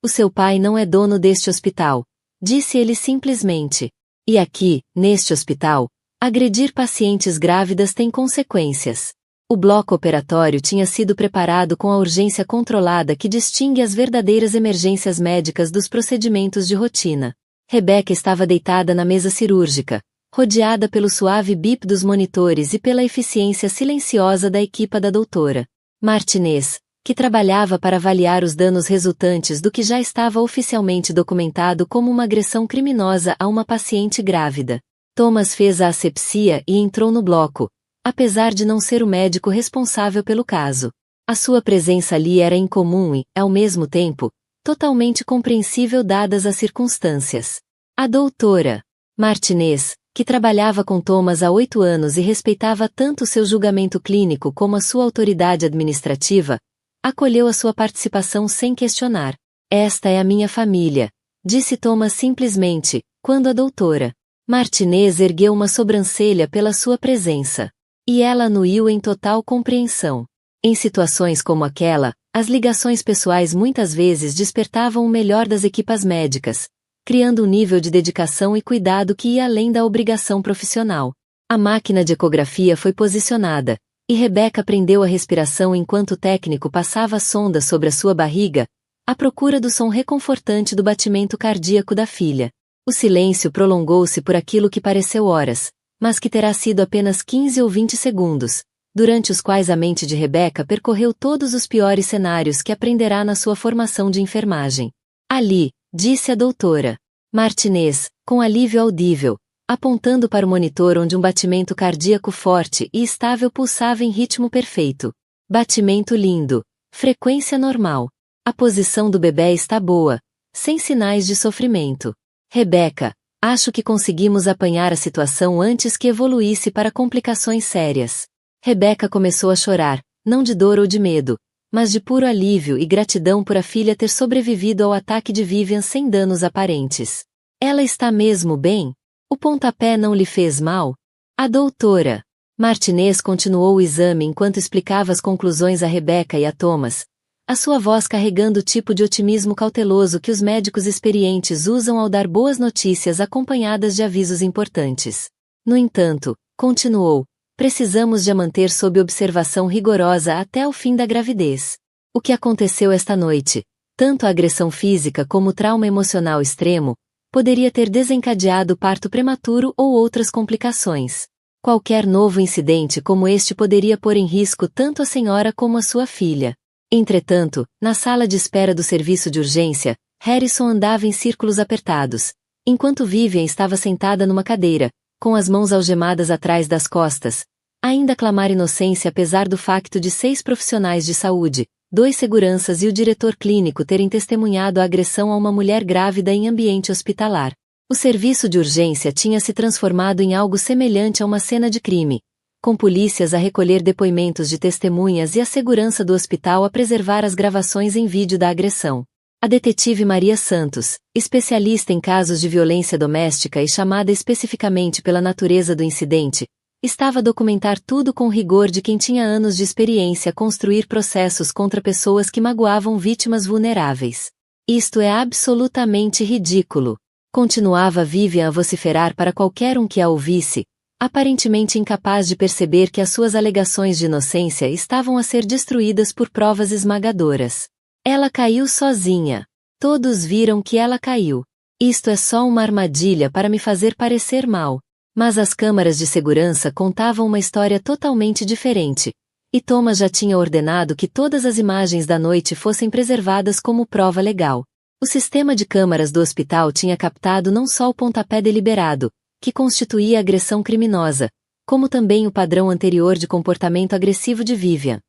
O seu pai não é dono deste hospital, disse ele simplesmente. E aqui, neste hospital, agredir pacientes grávidas tem consequências. O bloco operatório tinha sido preparado com a urgência controlada que distingue as verdadeiras emergências médicas dos procedimentos de rotina. Rebecca estava deitada na mesa cirúrgica, rodeada pelo suave bip dos monitores e pela eficiência silenciosa da equipa da doutora Martinez, que trabalhava para avaliar os danos resultantes do que já estava oficialmente documentado como uma agressão criminosa a uma paciente grávida. Thomas fez a asepsia e entrou no bloco, apesar de não ser o médico responsável pelo caso. A sua presença ali era incomum e, ao mesmo tempo, totalmente compreensível dadas as circunstâncias. A doutora Martinez, que trabalhava com Thomas há 8 anos e respeitava tanto seu julgamento clínico como a sua autoridade administrativa, acolheu a sua participação sem questionar. Esta é a minha família, disse Thomas simplesmente, quando a doutora Martinez ergueu uma sobrancelha pela sua presença. E ela anuiu em total compreensão. Em situações como aquela, as ligações pessoais muitas vezes despertavam o melhor das equipas médicas, criando um nível de dedicação e cuidado que ia além da obrigação profissional. A máquina de ecografia foi posicionada, e Rebecca prendeu a respiração enquanto o técnico passava a sonda sobre a sua barriga, à procura do som reconfortante do batimento cardíaco da filha. O silêncio prolongou-se por aquilo que pareceu horas, mas que terá sido apenas 15 ou 20 segundos, durante os quais a mente de Rebecca percorreu todos os piores cenários que aprenderá na sua formação de enfermagem. Ali, disse a doutora Martinez, com alívio audível, apontando para o monitor onde um batimento cardíaco forte e estável pulsava em ritmo perfeito. Batimento lindo. Frequência normal. A posição do bebê está boa, sem sinais de sofrimento. Rebecca, acho que conseguimos apanhar a situação antes que evoluísse para complicações sérias. Rebecca começou a chorar, não de dor ou de medo, mas de puro alívio e gratidão por a filha ter sobrevivido ao ataque de Vivian sem danos aparentes. Ela está mesmo bem? O pontapé não lhe fez mal? A doutora Martinez continuou o exame enquanto explicava as conclusões a Rebecca e a Thomas, a sua voz carregando o tipo de otimismo cauteloso que os médicos experientes usam ao dar boas notícias acompanhadas de avisos importantes. No entanto, continuou, precisamos de a manter sob observação rigorosa até o fim da gravidez. O que aconteceu esta noite, tanto a agressão física como o trauma emocional extremo, poderia ter desencadeado parto prematuro ou outras complicações. Qualquer novo incidente como este poderia pôr em risco tanto a senhora como a sua filha. Entretanto, na sala de espera do serviço de urgência, Harrison andava em círculos apertados, enquanto Vivian estava sentada numa cadeira, com as mãos algemadas atrás das costas, ainda a clamar inocência apesar do facto de 6 profissionais de saúde, 2 seguranças e o diretor clínico terem testemunhado a agressão a uma mulher grávida em ambiente hospitalar. O serviço de urgência tinha se transformado em algo semelhante a uma cena de crime, com polícias a recolher depoimentos de testemunhas e a segurança do hospital a preservar as gravações em vídeo da agressão. A detetive Maria Santos, especialista em casos de violência doméstica e chamada especificamente pela natureza do incidente, estava a documentar tudo com o rigor de quem tinha anos de experiência a construir processos contra pessoas que magoavam vítimas vulneráveis. Isto é absolutamente ridículo. Continuava Vivian a vociferar para qualquer um que a ouvisse, aparentemente incapaz de perceber que as suas alegações de inocência estavam a ser destruídas por provas esmagadoras. Ela caiu sozinha. Todos viram que ela caiu. Isto é só uma armadilha para me fazer parecer mal. Mas as câmaras de segurança contavam uma história totalmente diferente, e Thomas já tinha ordenado que todas as imagens da noite fossem preservadas como prova legal. O sistema de câmaras do hospital tinha captado não só o pontapé deliberado, que constituía agressão criminosa, como também o padrão anterior de comportamento agressivo de Vivian.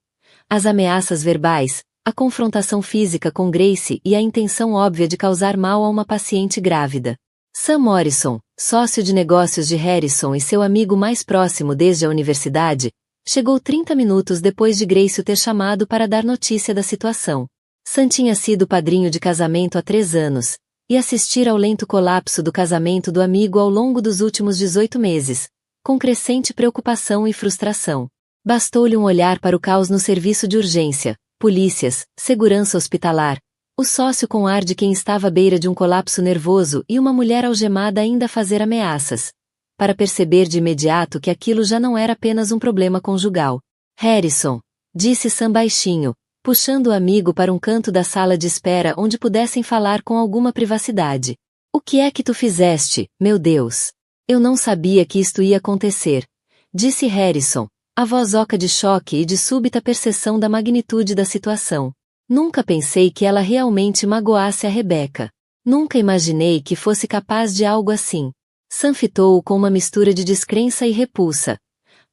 As ameaças verbais, a confrontação física com Grace e a intenção óbvia de causar mal a uma paciente grávida. Sam Morrison, sócio de negócios de Harrison e seu amigo mais próximo desde a universidade, chegou 30 minutos depois de Grace o ter chamado para dar notícia da situação. Sam tinha sido padrinho de casamento há 3 anos, e assistir ao lento colapso do casamento do amigo ao longo dos últimos 18 meses, com crescente preocupação e frustração. Bastou-lhe um olhar para o caos no serviço de urgência, polícias, segurança hospitalar, o sócio com ar de quem estava à beira de um colapso nervoso e uma mulher algemada ainda a fazer ameaças, para perceber de imediato que aquilo já não era apenas um problema conjugal. Harrison, disse Sam baixinho, puxando o amigo para um canto da sala de espera onde pudessem falar com alguma privacidade. O que é que tu fizeste, meu Deus? Eu não sabia que isto ia acontecer, disse Harrison, A voz oca de choque e de súbita percepção da magnitude da situação. Nunca pensei que ela realmente magoasse a Rebeca. Nunca imaginei que fosse capaz de algo assim. Sam fitou-o com uma mistura de descrença e repulsa.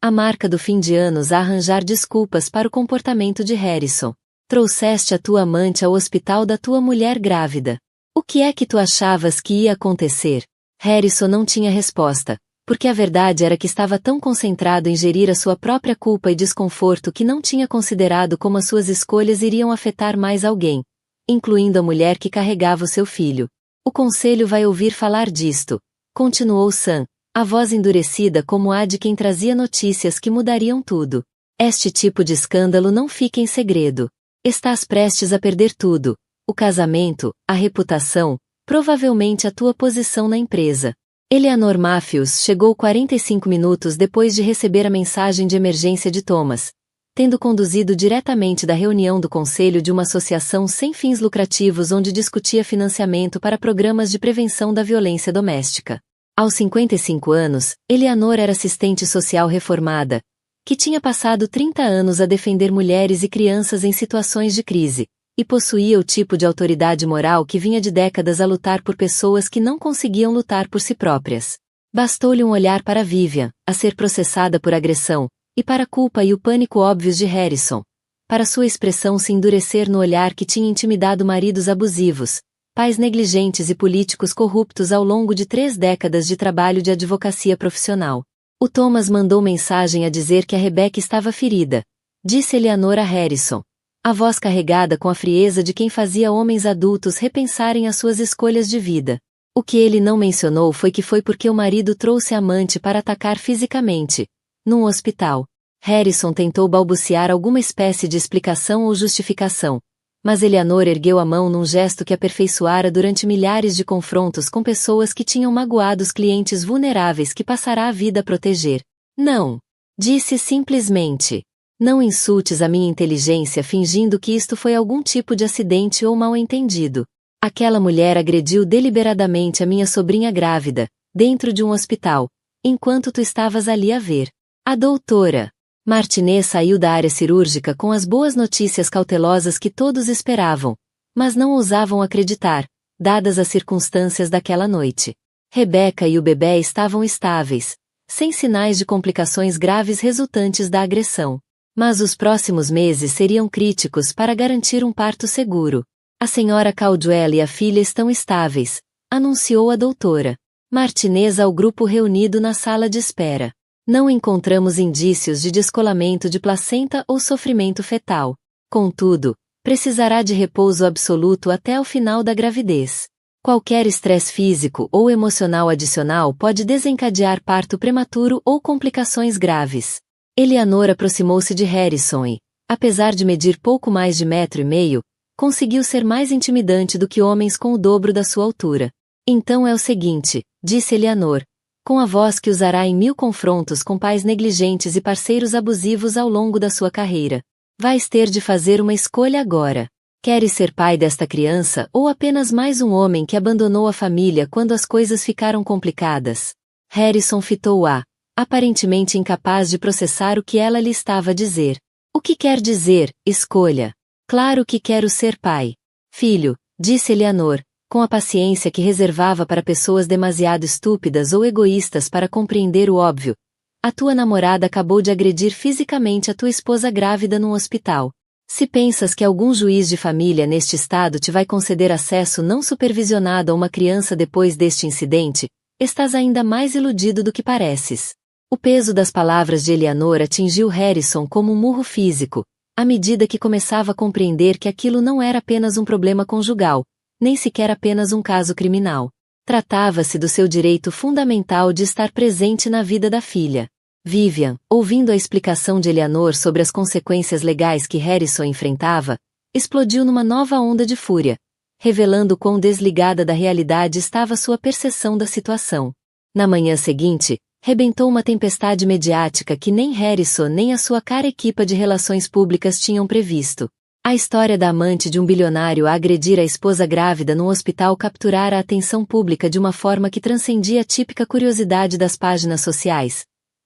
A marca do fim de anos a arranjar desculpas para o comportamento de Harrison. Trouxeste a tua amante ao hospital da tua mulher grávida. O que é que tu achavas que ia acontecer? Harrison não tinha resposta, porque a verdade era que estava tão concentrado em gerir a sua própria culpa e desconforto que não tinha considerado como as suas escolhas iriam afetar mais alguém, incluindo a mulher que carregava o seu filho. O conselho vai ouvir falar disto, continuou Sam, a voz endurecida como a de quem trazia notícias que mudariam tudo. Este tipo de escândalo não fica em segredo. Estás prestes a perder tudo. O casamento, a reputação, provavelmente a tua posição na empresa. Eleanor Matthews chegou 45 minutos depois de receber a mensagem de emergência de Thomas, tendo conduzido diretamente da reunião do conselho de uma associação sem fins lucrativos onde discutia financiamento para programas de prevenção da violência doméstica. Aos 55 anos, Eleanor era assistente social reformada, que tinha passado 30 anos a defender mulheres e crianças em situações de crise, e possuía o tipo de autoridade moral que vinha de décadas a lutar por pessoas que não conseguiam lutar por si próprias. Bastou-lhe um olhar para Vivian, a ser processada por agressão, e para a culpa e o pânico óbvios de Harrison, para sua expressão se endurecer no olhar que tinha intimidado maridos abusivos, pais negligentes e políticos corruptos ao longo de 3 décadas de trabalho de advocacia profissional. O Thomas mandou mensagem a dizer que a Rebecca estava ferida, disse Eleanor a Harrison, a voz carregada com a frieza de quem fazia homens adultos repensarem as suas escolhas de vida. O que ele não mencionou foi que foi porque o marido trouxe a amante para atacar fisicamente, num hospital. Harrison tentou balbuciar alguma espécie de explicação ou justificação, mas Eleanor ergueu a mão num gesto que aperfeiçoara durante milhares de confrontos com pessoas que tinham magoado os clientes vulneráveis que passará a vida a proteger. Não. Disse simplesmente. Não insultes a minha inteligência fingindo que isto foi algum tipo de acidente ou mal-entendido. Aquela mulher agrediu deliberadamente a minha sobrinha grávida, dentro de um hospital, enquanto tu estavas ali a ver. A doutora Martinez saiu da área cirúrgica com as boas notícias cautelosas que todos esperavam, mas não ousavam acreditar, dadas as circunstâncias daquela noite. Rebecca e o bebê estavam estáveis, sem sinais de complicações graves resultantes da agressão. Mas os próximos meses seriam críticos para garantir um parto seguro. A senhora Caldwell e a filha estão estáveis, anunciou a doutora Martinez ao grupo reunido na sala de espera. Não encontramos indícios de descolamento de placenta ou sofrimento fetal. Contudo, precisará de repouso absoluto até o final da gravidez. Qualquer estresse físico ou emocional adicional pode desencadear parto prematuro ou complicações graves. Eleanor aproximou-se de Harrison e, apesar de medir pouco mais de 1,5 metros, conseguiu ser mais intimidante do que homens com o dobro da sua altura. Então é o seguinte, disse Eleanor, com a voz que usará em 1000 confrontos com pais negligentes e parceiros abusivos ao longo da sua carreira. Vais ter de fazer uma escolha agora. Queres ser pai desta criança ou apenas mais um homem que abandonou a família quando as coisas ficaram complicadas? Harrison fitou-a, aparentemente incapaz de processar o que ela lhe estava a dizer. O que quer dizer, escolha? Claro que quero ser pai. Filho, disse Eleanor, com a paciência que reservava para pessoas demasiado estúpidas ou egoístas para compreender o óbvio. A tua namorada acabou de agredir fisicamente a tua esposa grávida num hospital. Se pensas que algum juiz de família neste estado te vai conceder acesso não supervisionado a uma criança depois deste incidente, estás ainda mais iludido do que pareces. O peso das palavras de Eleanor atingiu Harrison como um murro físico, à medida que começava a compreender que aquilo não era apenas um problema conjugal, nem sequer apenas um caso criminal. Tratava-se do seu direito fundamental de estar presente na vida da filha. Vivian, ouvindo a explicação de Eleanor sobre as consequências legais que Harrison enfrentava, explodiu numa nova onda de fúria, revelando quão desligada da realidade estava sua percepção da situação. Na manhã seguinte, rebentou uma tempestade mediática que nem Harrison nem a sua cara equipa de relações públicas tinham previsto. A história da amante de um bilionário a agredir a esposa grávida num hospital capturara a atenção pública de uma forma que transcendia a típica curiosidade das páginas sociais.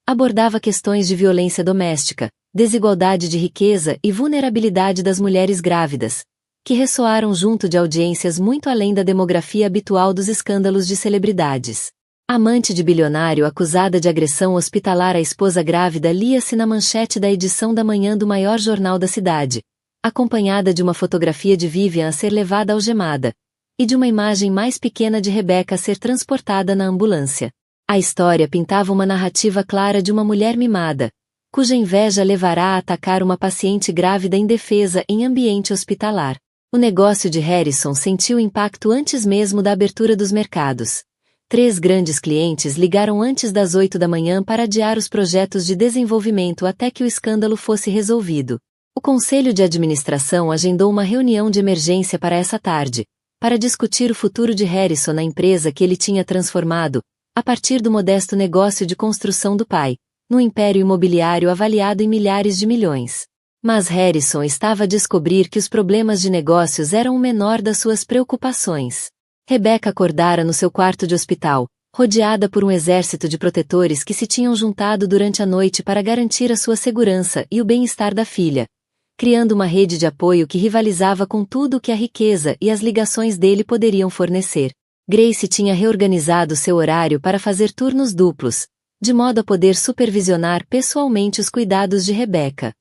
abordava questões de violência doméstica, desigualdade de riqueza e vulnerabilidade das mulheres grávidas, que ressoaram junto de audiências muito além da demografia habitual dos escândalos de celebridades. Amante de bilionário acusada de agressão hospitalar à esposa grávida lia-se na manchete da edição da manhã do maior jornal da cidade, acompanhada de uma fotografia de Vivian a ser levada algemada, e de uma imagem mais pequena de Rebecca a ser transportada na ambulância. A história pintava uma narrativa clara de uma mulher mimada, cuja inveja levará a atacar uma paciente grávida indefesa em ambiente hospitalar. O negócio de Harrison sentiu impacto antes mesmo da abertura dos mercados. 3 grandes clientes ligaram antes das 8 da manhã para adiar os projetos de desenvolvimento até que o escândalo fosse resolvido. O conselho de administração agendou uma reunião de emergência para essa tarde, para discutir o futuro de Harrison na empresa que ele tinha transformado, a partir do modesto negócio de construção do pai, num império imobiliário avaliado em milhares de milhões. Mas Harrison estava a descobrir que os problemas de negócios eram o menor das suas preocupações. Rebecca acordara no seu quarto de hospital, rodeada por um exército de protetores que se tinham juntado durante a noite para garantir a sua segurança e o bem-estar da filha, criando uma rede de apoio que rivalizava com tudo o que a riqueza e as ligações dele poderiam fornecer. Grace tinha reorganizado seu horário para fazer turnos duplos, de modo a poder supervisionar pessoalmente os cuidados de Rebecca.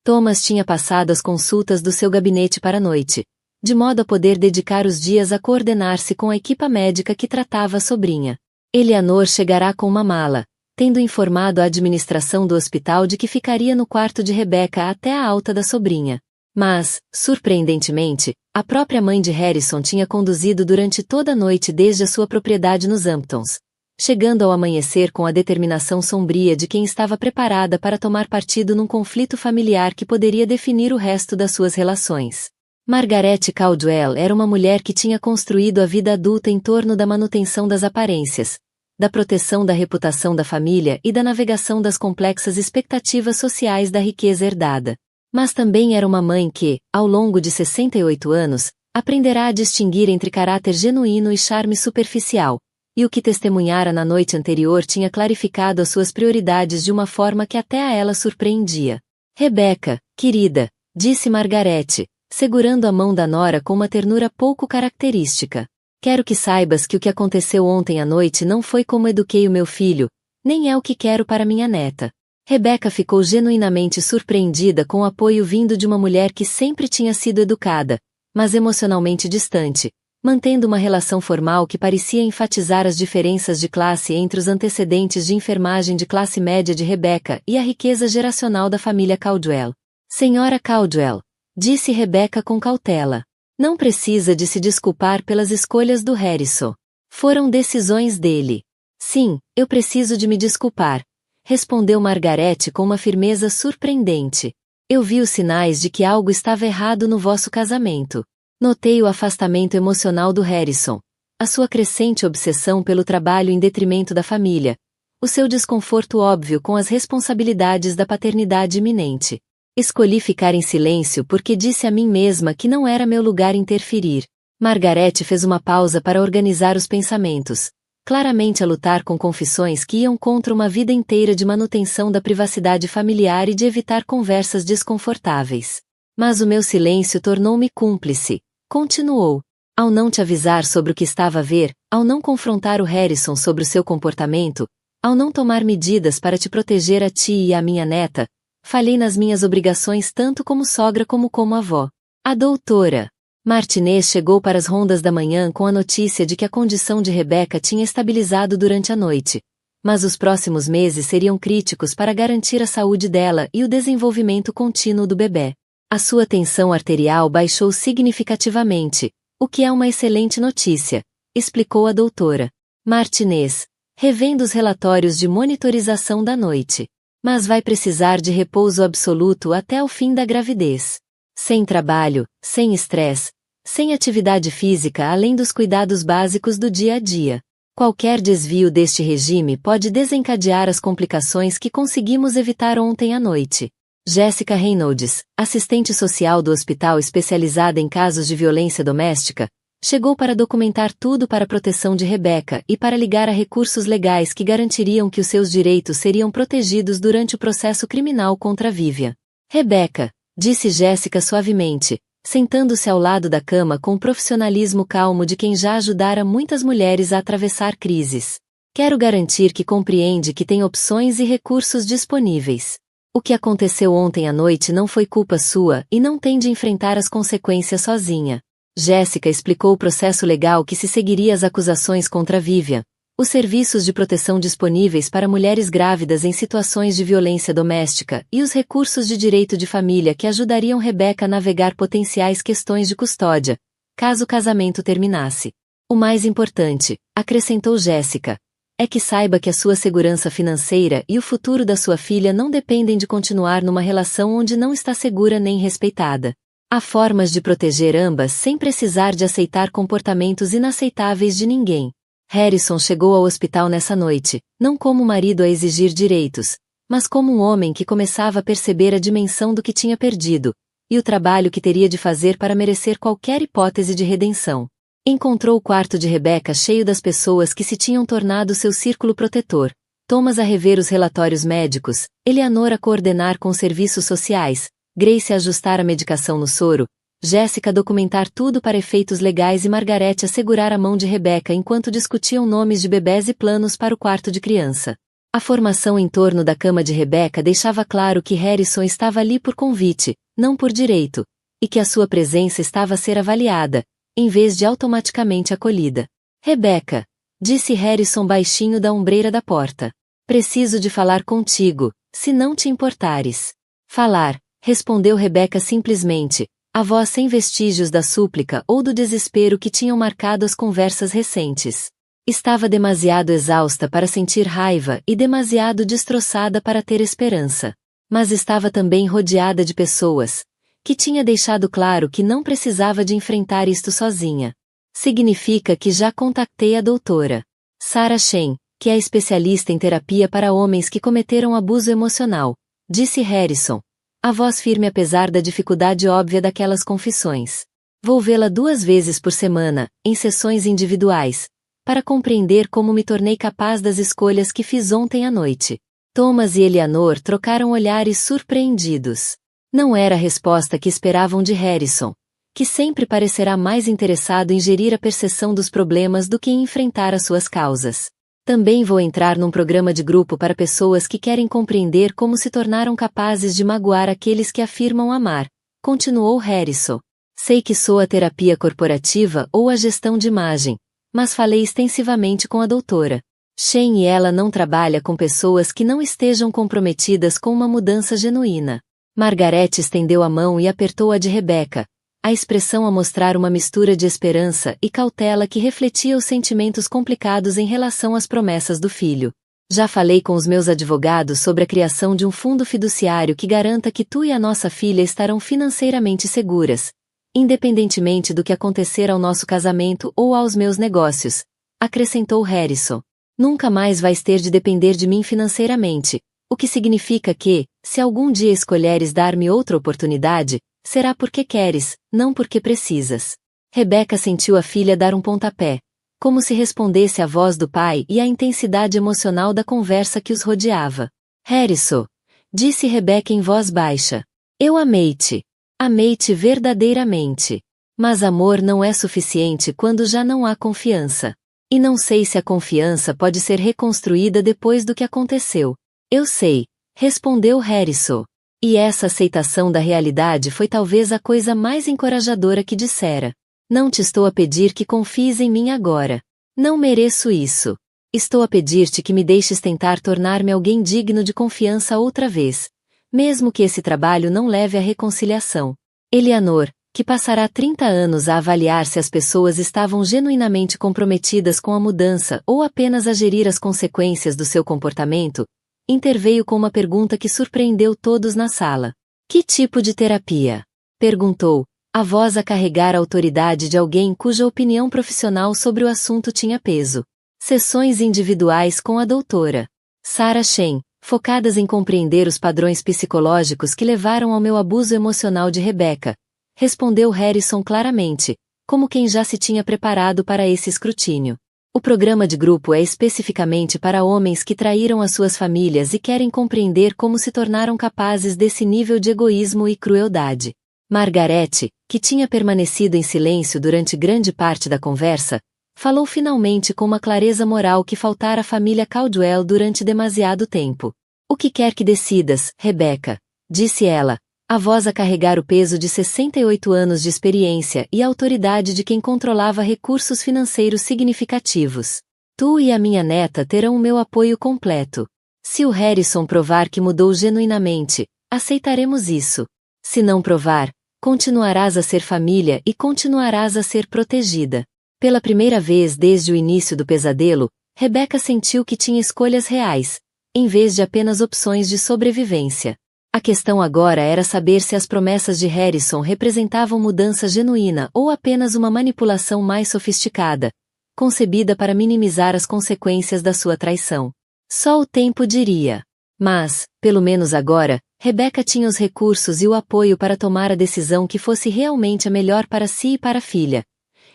Thomas tinha passado as consultas do seu gabinete para a noite, de modo a poder dedicar os dias a coordenar-se com a equipa médica que tratava a sobrinha. Eleanor chegará com uma mala, tendo informado a administração do hospital de que ficaria no quarto de Rebecca até a alta da sobrinha. Mas, surpreendentemente, a própria mãe de Harrison tinha conduzido durante toda a noite desde a sua propriedade nos Hamptons, chegando ao amanhecer com a determinação sombria de quem estava preparada para tomar partido num conflito familiar que poderia definir o resto das suas relações. Margaret Caldwell era uma mulher que tinha construído a vida adulta em torno da manutenção das aparências, da proteção da reputação da família e da navegação das complexas expectativas sociais da riqueza herdada. Mas também era uma mãe que, ao longo de 68 anos, aprenderá a distinguir entre caráter genuíno e charme superficial, e o que testemunhara na noite anterior tinha clarificado as suas prioridades de uma forma que até a ela surpreendia. Rebecca, querida, disse Margaret, segurando a mão da nora com uma ternura pouco característica. Quero que saibas que o que aconteceu ontem à noite não foi como eduquei o meu filho, nem é o que quero para minha neta. Rebecca ficou genuinamente surpreendida com o apoio vindo de uma mulher que sempre tinha sido educada, mas emocionalmente distante, mantendo uma relação formal que parecia enfatizar as diferenças de classe entre os antecedentes de enfermagem de classe média de Rebecca e a riqueza geracional da família Caldwell. Senhora Caldwell, disse Rebecca com cautela. Não precisa de se desculpar pelas escolhas do Harrison. Foram decisões dele. Sim, eu preciso de me desculpar, respondeu Margaret com uma firmeza surpreendente. Eu vi os sinais de que algo estava errado no vosso casamento. Notei o afastamento emocional do Harrison, a sua crescente obsessão pelo trabalho em detrimento da família, o seu desconforto óbvio com as responsabilidades da paternidade iminente. Escolhi ficar em silêncio porque disse a mim mesma que não era meu lugar interferir. Margaret fez uma pausa para organizar os pensamentos, claramente a lutar com confissões que iam contra uma vida inteira de manutenção da privacidade familiar e de evitar conversas desconfortáveis. Mas o meu silêncio tornou-me cúmplice, continuou. Ao não te avisar sobre o que estava a ver, ao não confrontar o Harrison sobre o seu comportamento, ao não tomar medidas para te proteger a ti e a minha neta, falhei nas minhas obrigações tanto como sogra como avó. A doutora Martinez chegou para as rondas da manhã com a notícia de que a condição de Rebecca tinha estabilizado durante a noite, mas os próximos meses seriam críticos para garantir a saúde dela e o desenvolvimento contínuo do bebê. A sua tensão arterial baixou significativamente, o que é uma excelente notícia, explicou a doutora Martinez, revendo os relatórios de monitorização da noite. Mas vai precisar de repouso absoluto até o fim da gravidez. Sem trabalho, sem estresse, sem atividade física além dos cuidados básicos do dia a dia. Qualquer desvio deste regime pode desencadear as complicações que conseguimos evitar ontem à noite. Jessica Reynolds, assistente social do hospital especializada em casos de violência doméstica, Chegou para documentar tudo para a proteção de Rebecca e para ligar a recursos legais que garantiriam que os seus direitos seriam protegidos durante o processo criminal contra Vivian. Rebecca, disse Jéssica suavemente, sentando-se ao lado da cama com o profissionalismo calmo de quem já ajudara muitas mulheres a atravessar crises. Quero garantir que compreende que tem opções e recursos disponíveis. O que aconteceu ontem à noite não foi culpa sua e não tem de enfrentar as consequências sozinha. Jéssica explicou o processo legal que se seguiria às acusações contra Vivian, os serviços de proteção disponíveis para mulheres grávidas em situações de violência doméstica e os recursos de direito de família que ajudariam Rebecca a navegar potenciais questões de custódia, caso o casamento terminasse. O mais importante, acrescentou Jéssica, é que saiba que a sua segurança financeira e o futuro da sua filha não dependem de continuar numa relação onde não está segura nem respeitada. Há formas de proteger ambas sem precisar de aceitar comportamentos inaceitáveis de ninguém. Harrison chegou ao hospital nessa noite, não como marido a exigir direitos, mas como um homem que começava a perceber a dimensão do que tinha perdido, e o trabalho que teria de fazer para merecer qualquer hipótese de redenção. Encontrou o quarto de Rebecca cheio das pessoas que se tinham tornado seu círculo protetor, Thomas a rever os relatórios médicos, Eleanor a coordenar com serviços sociais, Grace a ajustar a medicação no soro, Jéssica a documentar tudo para efeitos legais e Margaret a segurar a mão de Rebecca enquanto discutiam nomes de bebés e planos para o quarto de criança. A formação em torno da cama de Rebecca deixava claro que Harrison estava ali por convite, não por direito, e que a sua presença estava a ser avaliada, em vez de automaticamente acolhida. Rebecca, disse Harrison baixinho da ombreira da porta. Preciso de falar contigo, se não te importares. Falar, respondeu Rebecca simplesmente, a voz sem vestígios da súplica ou do desespero que tinham marcado as conversas recentes. Estava demasiado exausta para sentir raiva e demasiado destroçada para ter esperança. Mas estava também rodeada de pessoas, que tinha deixado claro que não precisava de enfrentar isto sozinha. Significa que já contactei a doutora Sarah Shen, que é especialista em terapia para homens que cometeram abuso emocional, disse Harrison, a voz firme apesar da dificuldade óbvia daquelas confissões. Vou vê-la 2 vezes por semana, em sessões individuais, para compreender como me tornei capaz das escolhas que fiz ontem à noite. Thomas e Eleanor trocaram olhares surpreendidos. Não era a resposta que esperavam de Harrison, que sempre parecerá mais interessado em gerir a percepção dos problemas do que em enfrentar as suas causas. Também vou entrar num programa de grupo para pessoas que querem compreender como se tornaram capazes de magoar aqueles que afirmam amar, continuou Harrison. Sei que sou a terapia corporativa ou a gestão de imagem, mas falei extensivamente com a doutora Shen e ela não trabalha com pessoas que não estejam comprometidas com uma mudança genuína. Margaret estendeu a mão e apertou a de Rebecca, a expressão a mostrar uma mistura de esperança e cautela que refletia os sentimentos complicados em relação às promessas do filho. Já falei com os meus advogados sobre a criação de um fundo fiduciário que garanta que tu e a nossa filha estarão financeiramente seguras, independentemente do que acontecer ao nosso casamento ou aos meus negócios, acrescentou Harrison. Nunca mais vais ter de depender de mim financeiramente, o que significa que, se algum dia escolheres dar-me outra oportunidade, será porque queres, não porque precisas. Rebecca sentiu a filha dar um pontapé, como se respondesse à voz do pai e à intensidade emocional da conversa que os rodeava. Harrison, disse Rebecca em voz baixa, eu amei-te. Amei-te verdadeiramente. Mas amor não é suficiente quando já não há confiança. E não sei se a confiança pode ser reconstruída depois do que aconteceu. Eu sei, respondeu Harrison. E essa aceitação da realidade foi talvez a coisa mais encorajadora que dissera. Não te estou a pedir que confies em mim agora. Não mereço isso. Estou a pedir-te que me deixes tentar tornar-me alguém digno de confiança outra vez, mesmo que esse trabalho não leve à reconciliação. Eleanor, que passará 30 anos a avaliar se as pessoas estavam genuinamente comprometidas com a mudança ou apenas a gerir as consequências do seu comportamento, interveio com uma pergunta que surpreendeu todos na sala. Que tipo de terapia? Perguntou, a voz a carregar a autoridade de alguém cuja opinião profissional sobre o assunto tinha peso. Sessões individuais com a doutora Sarah Shen, focadas em compreender os padrões psicológicos que levaram ao meu abuso emocional de Rebecca, respondeu Harrison claramente, como quem já se tinha preparado para esse escrutínio. O programa de grupo é especificamente para homens que traíram as suas famílias e querem compreender como se tornaram capazes desse nível de egoísmo e crueldade. Margaret, que tinha permanecido em silêncio durante grande parte da conversa, falou finalmente com uma clareza moral que faltara à família Caldwell durante demasiado tempo. O que quer que decidas, Rebecca, disse ela, a voz a carregar o peso de 68 anos de experiência e autoridade de quem controlava recursos financeiros significativos. Tu e a minha neta terão o meu apoio completo. Se o Harrison provar que mudou genuinamente, aceitaremos isso. Se não provar, continuarás a ser família e continuarás a ser protegida. Pela primeira vez desde o início do pesadelo, Rebecca sentiu que tinha escolhas reais, em vez de apenas opções de sobrevivência. A questão agora era saber se as promessas de Harrison representavam mudança genuína ou apenas uma manipulação mais sofisticada, concebida para minimizar as consequências da sua traição. Só o tempo diria. Mas, pelo menos agora, Rebecca tinha os recursos e o apoio para tomar a decisão que fosse realmente a melhor para si e para a filha,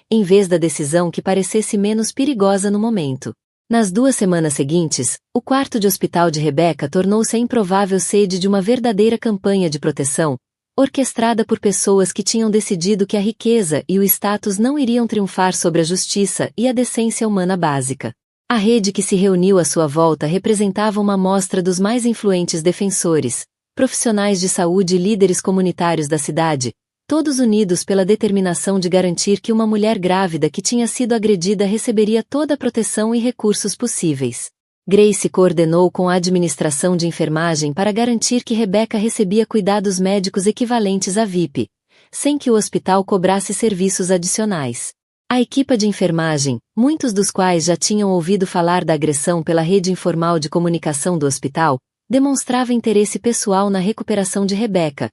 em vez da decisão que parecesse menos perigosa no momento. Nas 2 semanas seguintes, o quarto de hospital de Rebecca tornou-se a improvável sede de uma verdadeira campanha de proteção, orquestrada por pessoas que tinham decidido que a riqueza e o status não iriam triunfar sobre a justiça e a decência humana básica. A rede que se reuniu à sua volta representava uma amostra dos mais influentes defensores, profissionais de saúde e líderes comunitários da cidade, todos unidos pela determinação de garantir que uma mulher grávida que tinha sido agredida receberia toda a proteção e recursos possíveis. Grace coordenou com a administração de enfermagem para garantir que Rebecca recebia cuidados médicos equivalentes à VIP, sem que o hospital cobrasse serviços adicionais. A equipa de enfermagem, muitos dos quais já tinham ouvido falar da agressão pela rede informal de comunicação do hospital, demonstrava interesse pessoal na recuperação de Rebecca,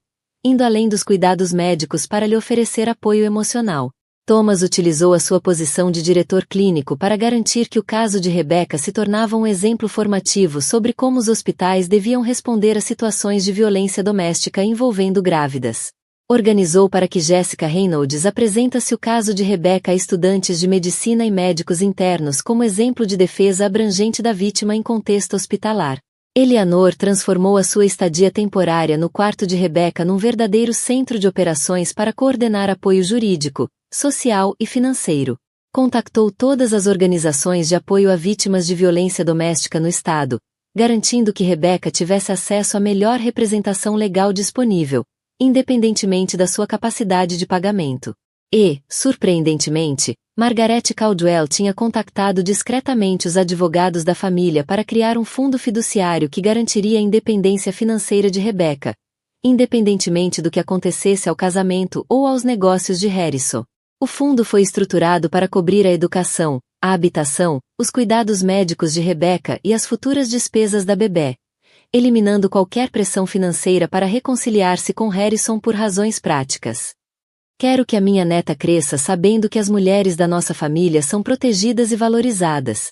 indo além dos cuidados médicos para lhe oferecer apoio emocional. Thomas utilizou a sua posição de diretor clínico para garantir que o caso de Rebecca se tornava um exemplo formativo sobre como os hospitais deviam responder a situações de violência doméstica envolvendo grávidas. Organizou para que Jessica Reynolds apresentasse o caso de Rebecca a estudantes de medicina e médicos internos como exemplo de defesa abrangente da vítima em contexto hospitalar. Eleanor transformou a sua estadia temporária no quarto de Rebecca num verdadeiro centro de operações para coordenar apoio jurídico, social e financeiro. Contactou todas as organizações de apoio a vítimas de violência doméstica no estado, garantindo que Rebecca tivesse acesso à melhor representação legal disponível, independentemente da sua capacidade de pagamento. E, surpreendentemente, Margaret Caldwell tinha contactado discretamente os advogados da família para criar um fundo fiduciário que garantiria a independência financeira de Rebecca, independentemente do que acontecesse ao casamento ou aos negócios de Harrison. O fundo foi estruturado para cobrir a educação, a habitação, os cuidados médicos de Rebecca e as futuras despesas da bebê, eliminando qualquer pressão financeira para reconciliar-se com Harrison por razões práticas. Quero que a minha neta cresça sabendo que as mulheres da nossa família são protegidas e valorizadas,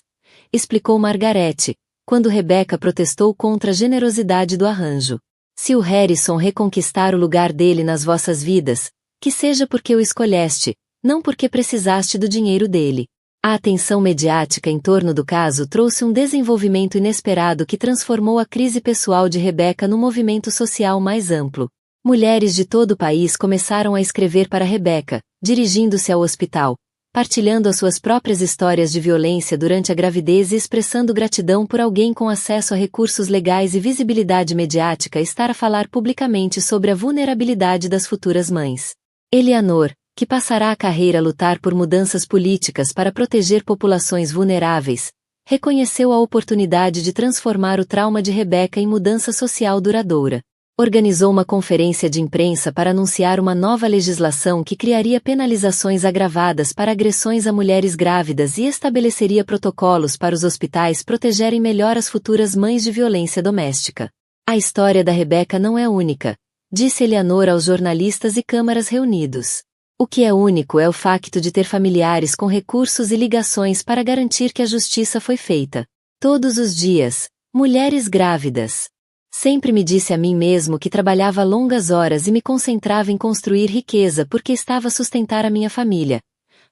explicou Margaret, quando Rebecca protestou contra a generosidade do arranjo. Se o Harrison reconquistar o lugar dele nas vossas vidas, que seja porque o escolheste, não porque precisaste do dinheiro dele. A atenção mediática em torno do caso trouxe um desenvolvimento inesperado que transformou a crise pessoal de Rebecca num movimento social mais amplo. Mulheres de todo o país começaram a escrever para Rebecca, dirigindo-se ao hospital, partilhando as suas próprias histórias de violência durante a gravidez e expressando gratidão por alguém com acesso a recursos legais e visibilidade mediática estar a falar publicamente sobre a vulnerabilidade das futuras mães. Eleanor, que passará a carreira a lutar por mudanças políticas para proteger populações vulneráveis, reconheceu a oportunidade de transformar o trauma de Rebecca em mudança social duradoura. Organizou uma conferência de imprensa para anunciar uma nova legislação que criaria penalizações agravadas para agressões a mulheres grávidas e estabeleceria protocolos para os hospitais protegerem melhor as futuras mães de violência doméstica. A história da Rebecca não é única, disse Eleanor aos jornalistas e câmaras reunidos. O que é único é o facto de ter familiares com recursos e ligações para garantir que a justiça foi feita. Todos os dias, mulheres grávidas. Sempre me disse a mim mesmo que trabalhava longas horas e me concentrava em construir riqueza porque estava a sustentar a minha família,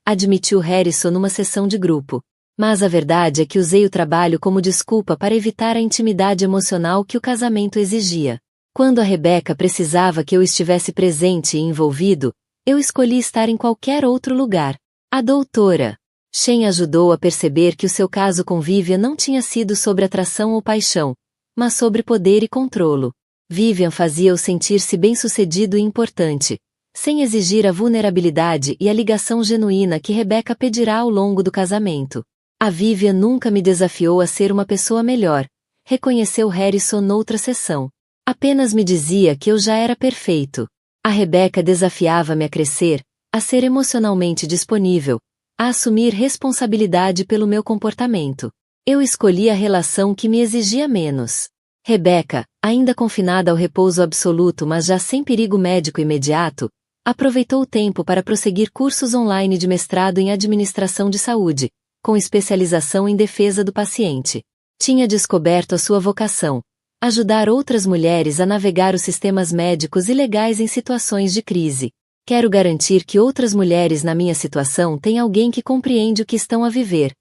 admitiu Harrison numa sessão de grupo. Mas a verdade é que usei o trabalho como desculpa para evitar a intimidade emocional que o casamento exigia. Quando a Rebecca precisava que eu estivesse presente e envolvido, eu escolhi estar em qualquer outro lugar. A doutora Shen ajudou a perceber que o seu caso com Vivian não tinha sido sobre atração ou paixão, mas sobre poder e controlo. Vivian fazia-o sentir-se bem-sucedido e importante, sem exigir a vulnerabilidade e a ligação genuína que Rebecca pedirá ao longo do casamento. A Vivian nunca me desafiou a ser uma pessoa melhor, reconheceu Harrison noutra sessão. Apenas me dizia que eu já era perfeito. A Rebecca desafiava-me a crescer, a ser emocionalmente disponível, a assumir responsabilidade pelo meu comportamento. Eu escolhi a relação que me exigia menos. Rebecca, ainda confinada ao repouso absoluto mas já sem perigo médico imediato, aproveitou o tempo para prosseguir cursos online de mestrado em administração de saúde, com especialização em defesa do paciente. Tinha descoberto a sua vocação: ajudar outras mulheres a navegar os sistemas médicos e legais em situações de crise. Quero garantir que outras mulheres na minha situação têm alguém que compreende o que estão a viver,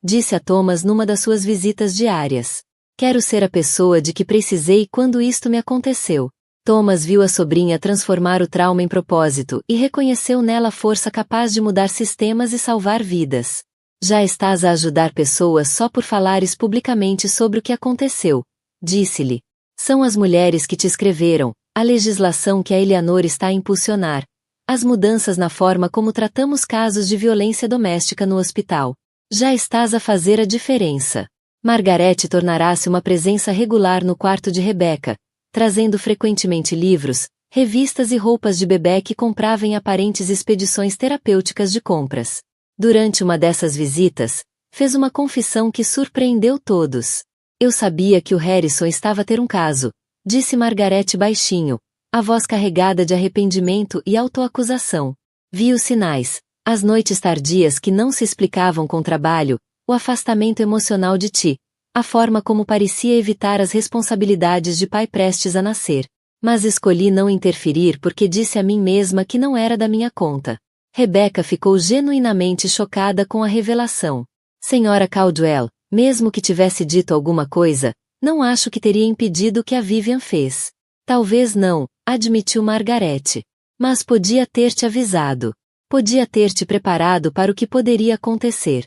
disse a Thomas numa das suas visitas diárias. Quero ser a pessoa de que precisei quando isto me aconteceu. Thomas viu a sobrinha transformar o trauma em propósito e reconheceu nela a força capaz de mudar sistemas e salvar vidas. Já estás a ajudar pessoas só por falares publicamente sobre o que aconteceu, disse-lhe. São as mulheres que te escreveram, a legislação que a Eleanor está a impulsionar, as mudanças na forma como tratamos casos de violência doméstica no hospital. Já estás a fazer a diferença. Margaret tornará-se uma presença regular no quarto de Rebecca, trazendo frequentemente livros, revistas e roupas de bebê que comprava em aparentes expedições terapêuticas de compras. Durante uma dessas visitas, fez uma confissão que surpreendeu todos. Eu sabia que o Harrison estava a ter um caso, disse Margaret baixinho, a voz carregada de arrependimento e autoacusação. Vi os sinais, as noites tardias que não se explicavam com trabalho, o afastamento emocional de ti, a forma como parecia evitar as responsabilidades de pai prestes a nascer. Mas escolhi não interferir porque disse a mim mesma que não era da minha conta. Rebecca ficou genuinamente chocada com a revelação. Senhora Caldwell, mesmo que tivesse dito alguma coisa, não acho que teria impedido o que a Vivian fez. Talvez não, admitiu Margaret. Mas podia ter te avisado. Podia ter te preparado para o que poderia acontecer.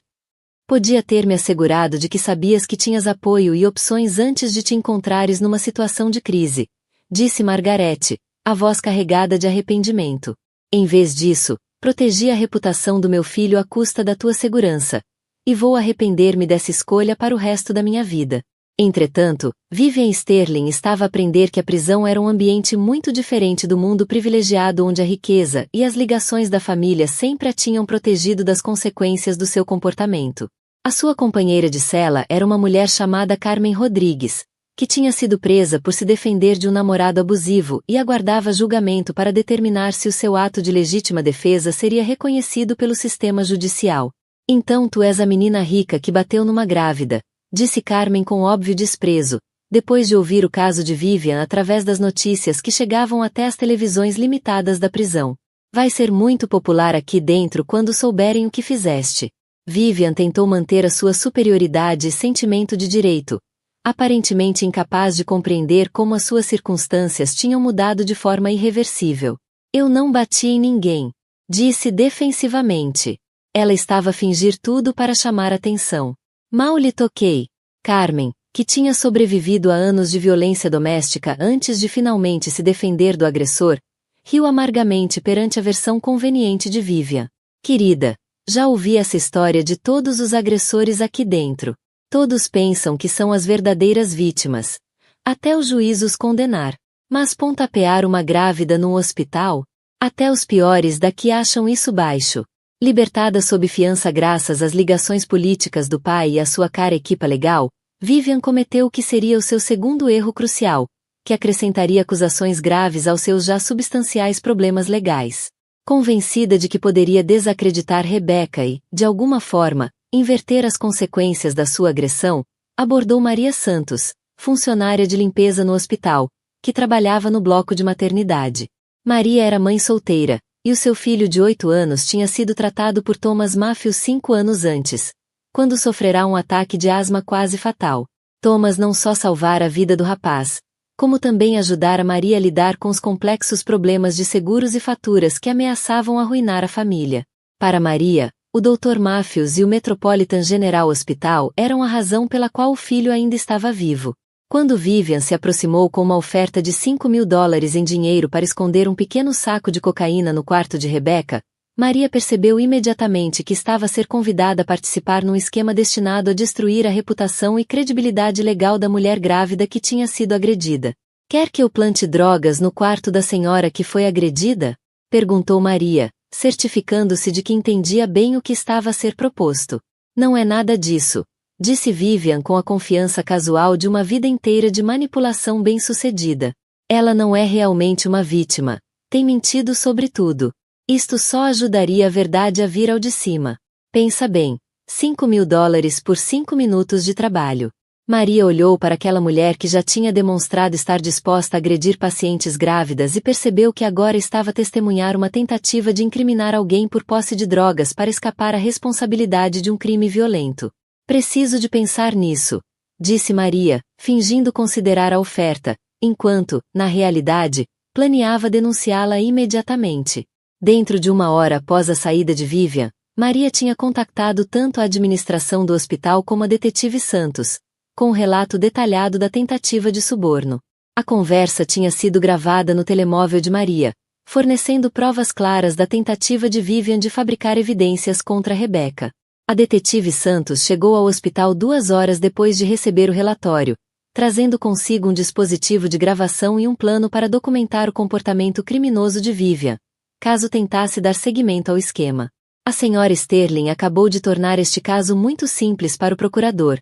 Podia ter me assegurado de que sabias que tinhas apoio e opções antes de te encontrares numa situação de crise, disse Margaret, a voz carregada de arrependimento. Em vez disso, protegi a reputação do meu filho à custa da tua segurança, e vou arrepender-me dessa escolha para o resto da minha vida. Entretanto, Vivian Sterling estava a aprender que a prisão era um ambiente muito diferente do mundo privilegiado onde a riqueza e as ligações da família sempre a tinham protegido das consequências do seu comportamento. A sua companheira de cela era uma mulher chamada Carmen Rodrigues, que tinha sido presa por se defender de um namorado abusivo e aguardava julgamento para determinar se o seu ato de legítima defesa seria reconhecido pelo sistema judicial. Então tu és a menina rica que bateu numa grávida, disse Carmen com óbvio desprezo, depois de ouvir o caso de Vivian através das notícias que chegavam até as televisões limitadas da prisão. Vai ser muito popular aqui dentro quando souberem o que fizeste. Vivian tentou manter a sua superioridade e sentimento de direito, aparentemente incapaz de compreender como as suas circunstâncias tinham mudado de forma irreversível. Eu não bati em ninguém, disse defensivamente. Ela estava a fingir tudo para chamar atenção. Mal lhe toquei. Carmen, que tinha sobrevivido a anos de violência doméstica antes de finalmente se defender do agressor, riu amargamente perante a versão conveniente de Vivian. Querida, já ouvi essa história de todos os agressores aqui dentro. Todos pensam que são as verdadeiras vítimas. Até o juiz os condenar. Mas pontapear uma grávida num hospital? Até os piores daqui acham isso baixo. Libertada sob fiança graças às ligações políticas do pai e à sua cara equipa legal, Vivian cometeu o que seria o seu segundo erro crucial, que acrescentaria acusações graves aos seus já substanciais problemas legais. Convencida de que poderia desacreditar Rebecca e, de alguma forma, inverter as consequências da sua agressão, abordou Maria Santos, funcionária de limpeza no hospital, que trabalhava no bloco de maternidade. Maria era mãe solteira, e o seu filho de 8 anos tinha sido tratado por Thomas Matthews 5 anos antes, quando sofrerá um ataque de asma quase fatal. Thomas não só salvara a vida do rapaz, como também ajudara Maria a lidar com os complexos problemas de seguros e faturas que ameaçavam arruinar a família. Para Maria, o Dr. Matthews e o Metropolitan General Hospital eram a razão pela qual o filho ainda estava vivo. Quando Vivian se aproximou com uma oferta de $5.000 em dinheiro para esconder um pequeno saco de cocaína no quarto de Rebecca, Maria percebeu imediatamente que estava a ser convidada a participar num esquema destinado a destruir a reputação e credibilidade legal da mulher grávida que tinha sido agredida. "Quer que eu plante drogas no quarto da senhora que foi agredida?" perguntou Maria, certificando-se de que entendia bem o que estava a ser proposto. "Não é nada disso", disse Vivian com a confiança casual de uma vida inteira de manipulação bem-sucedida. "Ela não é realmente uma vítima. Tem mentido sobre tudo. Isto só ajudaria a verdade a vir ao de cima. Pensa bem, $5.000 por 5 minutos de trabalho." Maria olhou para aquela mulher que já tinha demonstrado estar disposta a agredir pacientes grávidas e percebeu que agora estava a testemunhar uma tentativa de incriminar alguém por posse de drogas para escapar à responsabilidade de um crime violento. "Preciso de pensar nisso", disse Maria, fingindo considerar a oferta, enquanto, na realidade, planeava denunciá-la imediatamente. Dentro de 1 hora após a saída de Vivian, Maria tinha contactado tanto a administração do hospital como a detetive Santos, com um relato detalhado da tentativa de suborno. A conversa tinha sido gravada no telemóvel de Maria, fornecendo provas claras da tentativa de Vivian de fabricar evidências contra Rebecca. A detetive Santos chegou ao hospital 2 horas depois de receber o relatório, trazendo consigo um dispositivo de gravação e um plano para documentar o comportamento criminoso de Vivian, caso tentasse dar seguimento ao esquema. "A senhora Sterling acabou de tornar este caso muito simples para o procurador",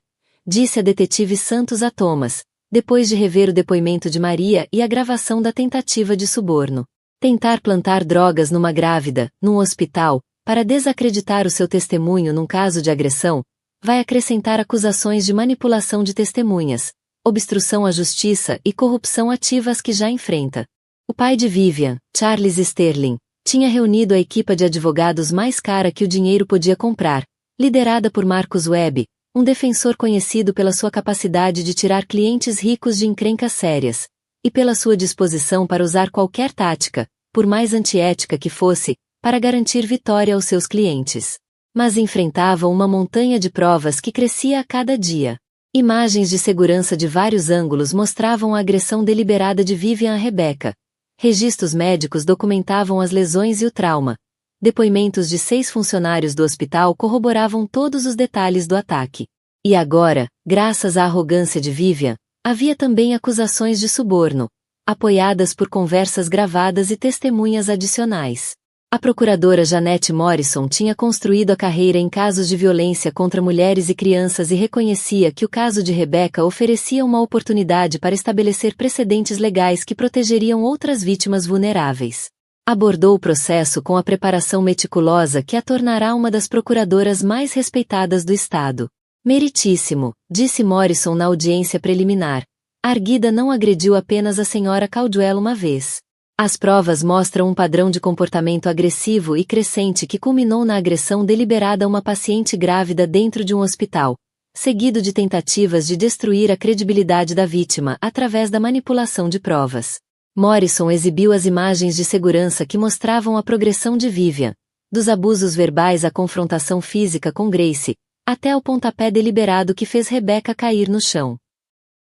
disse a detetive Santos a Thomas, depois de rever o depoimento de Maria e a gravação da tentativa de suborno. "Tentar plantar drogas numa grávida, num hospital, para desacreditar o seu testemunho num caso de agressão, vai acrescentar acusações de manipulação de testemunhas, obstrução à justiça e corrupção ativa às que já enfrenta." O pai de Vivian, Charles Sterling, tinha reunido a equipa de advogados mais cara que o dinheiro podia comprar, liderada por Marcus Webb, um defensor conhecido pela sua capacidade de tirar clientes ricos de encrencas sérias, e pela sua disposição para usar qualquer tática, por mais antiética que fosse, para garantir vitória aos seus clientes. Mas enfrentavam uma montanha de provas que crescia a cada dia. Imagens de segurança de vários ângulos mostravam a agressão deliberada de Vivian a Rebecca. Registros médicos documentavam as lesões e o trauma. Depoimentos de 6 funcionários do hospital corroboravam todos os detalhes do ataque. E agora, graças à arrogância de Vivian, havia também acusações de suborno, apoiadas por conversas gravadas e testemunhas adicionais. A procuradora Janette Morrison tinha construído a carreira em casos de violência contra mulheres e crianças e reconhecia que o caso de Rebecca oferecia uma oportunidade para estabelecer precedentes legais que protegeriam outras vítimas vulneráveis. Abordou o processo com a preparação meticulosa que a tornará uma das procuradoras mais respeitadas do Estado. "Meritíssimo", disse Morrison na audiência preliminar. "Arguida não agrediu apenas a senhora Caldwell uma vez. As provas mostram um padrão de comportamento agressivo e crescente que culminou na agressão deliberada a uma paciente grávida dentro de um hospital, seguido de tentativas de destruir a credibilidade da vítima através da manipulação de provas." Morrison exibiu as imagens de segurança que mostravam a progressão de Vivian, dos abusos verbais à confrontação física com Grace, até o pontapé deliberado que fez Rebecca cair no chão.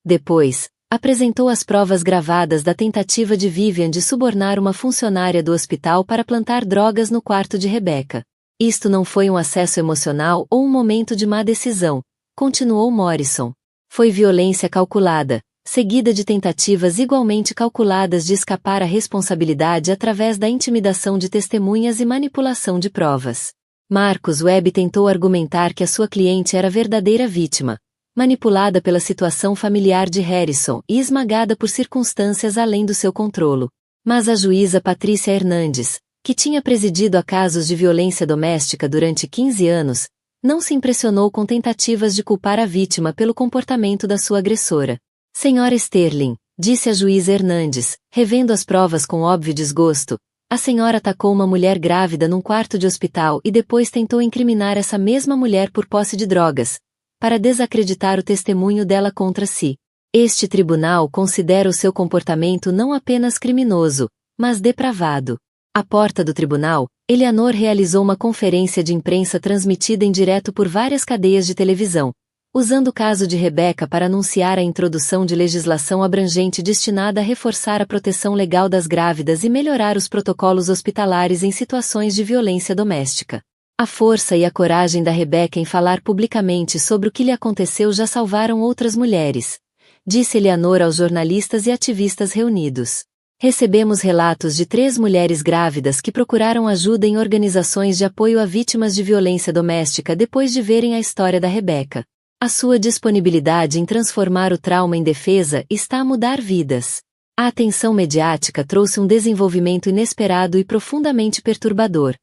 Depois, apresentou as provas gravadas da tentativa de Vivian de subornar uma funcionária do hospital para plantar drogas no quarto de Rebecca. "Isto não foi um acesso emocional ou um momento de má decisão", continuou Morrison. "Foi violência calculada, seguida de tentativas igualmente calculadas de escapar à responsabilidade através da intimidação de testemunhas e manipulação de provas." Marcus Webb tentou argumentar que a sua cliente era a verdadeira vítima, manipulada pela situação familiar de Harrison e esmagada por circunstâncias além do seu controlo. Mas a juíza Patrícia Hernandes, que tinha presidido a casos de violência doméstica durante 15 anos, não se impressionou com tentativas de culpar a vítima pelo comportamento da sua agressora. "Senhora Sterling", disse a juíza Hernandes, revendo as provas com óbvio desgosto, A senhora atacou uma mulher grávida num quarto de hospital e depois tentou incriminar essa mesma mulher por posse de drogas, para desacreditar o testemunho dela contra si. Este tribunal considera o seu comportamento não apenas criminoso, mas depravado. À porta do tribunal, Eleanor realizou uma conferência de imprensa transmitida em direto por várias cadeias de televisão, usando o caso de Rebecca para anunciar a introdução de legislação abrangente destinada a reforçar a proteção legal das grávidas e melhorar os protocolos hospitalares em situações de violência doméstica. A força e a coragem da Rebecca em falar publicamente sobre o que lhe aconteceu já salvaram outras mulheres, disse Eleanor aos jornalistas e ativistas reunidos. Recebemos relatos de 3 mulheres grávidas que procuraram ajuda em organizações de apoio a vítimas de violência doméstica depois de verem a história da Rebecca. A sua disponibilidade em transformar o trauma em defesa está a mudar vidas. A atenção mediática trouxe um desenvolvimento inesperado e profundamente perturbador.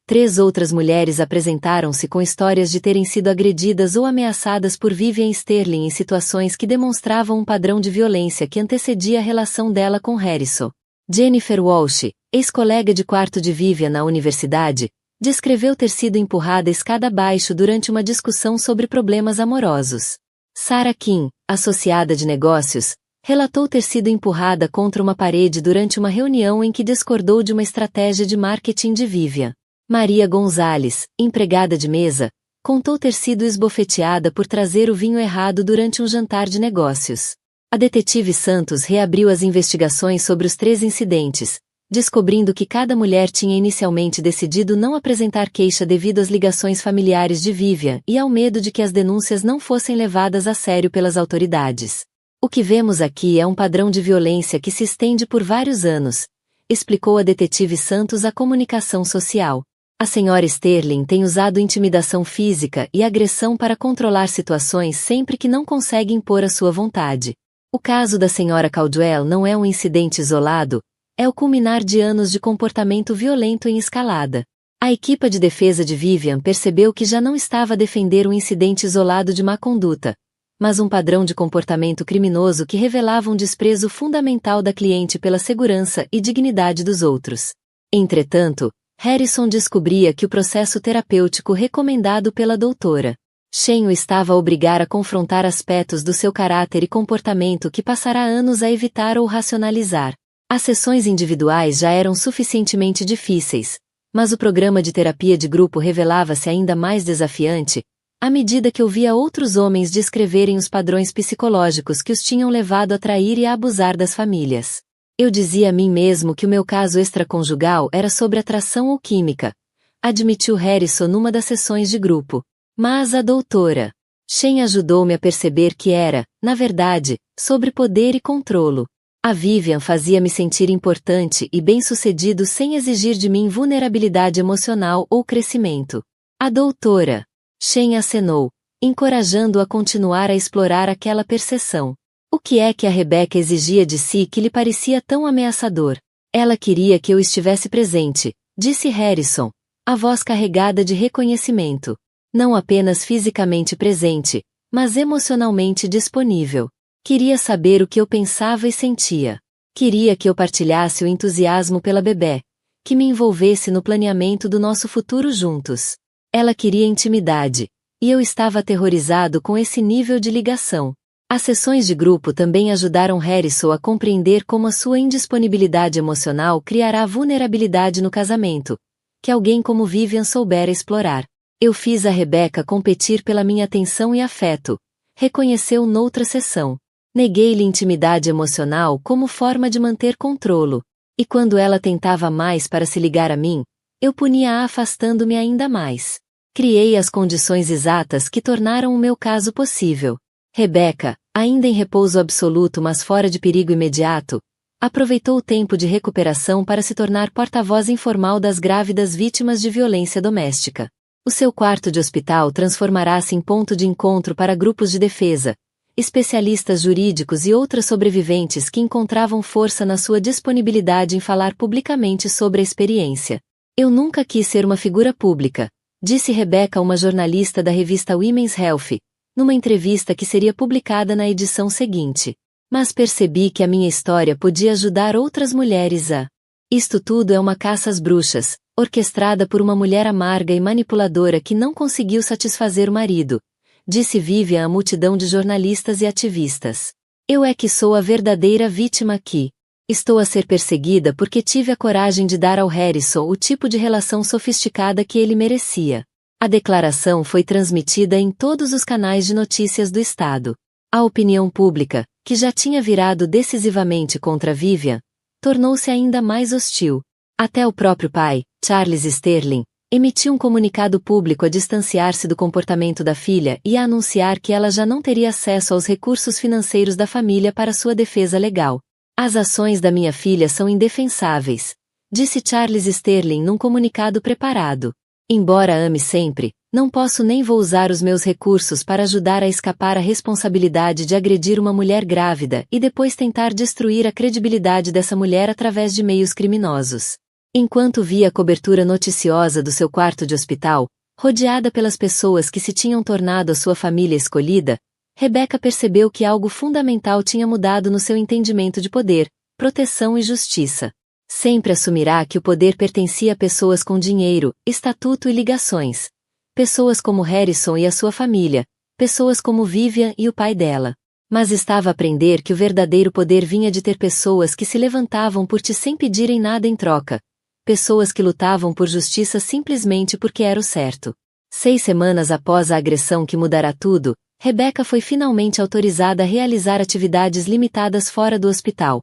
3 outras mulheres apresentaram-se com histórias de terem sido agredidas ou ameaçadas por Vivian Sterling em situações que demonstravam um padrão de violência que antecedia a relação dela com Harrison. Jennifer Walsh, ex-colega de quarto de Vivian na universidade, descreveu ter sido empurrada escada abaixo durante uma discussão sobre problemas amorosos. Sarah Kim, associada de negócios, relatou ter sido empurrada contra uma parede durante uma reunião em que discordou de uma estratégia de marketing de Vivian. Maria Gonzalez, empregada de mesa, contou ter sido esbofeteada por trazer o vinho errado durante um jantar de negócios. A detetive Santos reabriu as investigações sobre os 3 incidentes, descobrindo que cada mulher tinha inicialmente decidido não apresentar queixa devido às ligações familiares de Vivian e ao medo de que as denúncias não fossem levadas a sério pelas autoridades. O que vemos aqui é um padrão de violência que se estende por vários anos, explicou a detetive Santos à comunicação social. A senhora Sterling tem usado intimidação física e agressão para controlar situações sempre que não consegue impor a sua vontade. O caso da senhora Caldwell não é um incidente isolado, é o culminar de anos de comportamento violento em escalada. A equipa de defesa de Vivian percebeu que já não estava a defender um incidente isolado de má conduta, mas um padrão de comportamento criminoso que revelava um desprezo fundamental da cliente pela segurança e dignidade dos outros. Entretanto, Harrison descobria que o processo terapêutico recomendado pela doutora Shen o estava a obrigar a confrontar aspectos do seu caráter e comportamento que passará anos a evitar ou racionalizar. As sessões individuais já eram suficientemente difíceis, mas o programa de terapia de grupo revelava-se ainda mais desafiante, à medida que ouvia outros homens descreverem os padrões psicológicos que os tinham levado a trair e a abusar das famílias. Eu dizia a mim mesmo que o meu caso extraconjugal era sobre atração ou química, admitiu Harrison numa das sessões de grupo. Mas a doutora Shen ajudou-me a perceber que era, na verdade, sobre poder e controlo. A Vivian fazia-me sentir importante e bem-sucedido sem exigir de mim vulnerabilidade emocional ou crescimento. A doutora Shen acenou, encorajando-o a continuar a explorar aquela percepção. O que é que a Rebecca exigia de si que lhe parecia tão ameaçador? Ela queria que eu estivesse presente, disse Harrison, a voz carregada de reconhecimento. Não apenas fisicamente presente, mas emocionalmente disponível. Queria saber o que eu pensava e sentia. Queria que eu partilhasse o entusiasmo pela bebé, que me envolvesse no planeamento do nosso futuro juntos. Ela queria intimidade, e eu estava aterrorizado com esse nível de ligação. As sessões de grupo também ajudaram Harrison a compreender como a sua indisponibilidade emocional criará vulnerabilidade no casamento, que alguém como Vivian soubera explorar. Eu fiz a Rebecca competir pela minha atenção e afeto, reconheceu noutra sessão. Neguei-lhe intimidade emocional como forma de manter controlo, e quando ela tentava mais para se ligar a mim, eu punia-a afastando-me ainda mais. Criei as condições exatas que tornaram o meu caso possível. Rebecca, ainda em repouso absoluto mas fora de perigo imediato, aproveitou o tempo de recuperação para se tornar porta-voz informal das grávidas vítimas de violência doméstica. O seu quarto de hospital transformará-se em ponto de encontro para grupos de defesa, especialistas jurídicos e outras sobreviventes que encontravam força na sua disponibilidade em falar publicamente sobre a experiência. Eu nunca quis ser uma figura pública, disse Rebecca a uma jornalista da revista Women's Health, numa entrevista que seria publicada na edição seguinte. Mas percebi que a minha história podia ajudar outras mulheres a. Isto tudo é uma caça às bruxas, orquestrada por uma mulher amarga e manipuladora que não conseguiu satisfazer o marido, disse Vivian à multidão de jornalistas e ativistas. Eu é que sou a verdadeira vítima aqui. Estou a ser perseguida porque tive a coragem de dar ao Harrison o tipo de relação sofisticada que ele merecia. A declaração foi transmitida em todos os canais de notícias do estado. A opinião pública, que já tinha virado decisivamente contra Vivian, tornou-se ainda mais hostil. Até o próprio pai, Charles Sterling, emitiu um comunicado público a distanciar-se do comportamento da filha e a anunciar que ela já não teria acesso aos recursos financeiros da família para sua defesa legal. As ações da minha filha são indefensáveis, disse Charles Sterling num comunicado preparado. Embora ame sempre, não posso nem vou usar os meus recursos para ajudar a escapar à responsabilidade de agredir uma mulher grávida e depois tentar destruir a credibilidade dessa mulher através de meios criminosos. Enquanto via a cobertura noticiosa do seu quarto de hospital, rodeada pelas pessoas que se tinham tornado a sua família escolhida, Rebecca percebeu que algo fundamental tinha mudado no seu entendimento de poder, proteção e justiça. Sempre assumirá que o poder pertencia a pessoas com dinheiro, estatuto e ligações. Pessoas como Harrison e a sua família, pessoas como Vivian e o pai dela. Mas estava a aprender que o verdadeiro poder vinha de ter pessoas que se levantavam por ti sem pedirem nada em troca. Pessoas que lutavam por justiça simplesmente porque era o certo. 6 semanas após a agressão que mudará tudo, Rebecca foi finalmente autorizada a realizar atividades limitadas fora do hospital.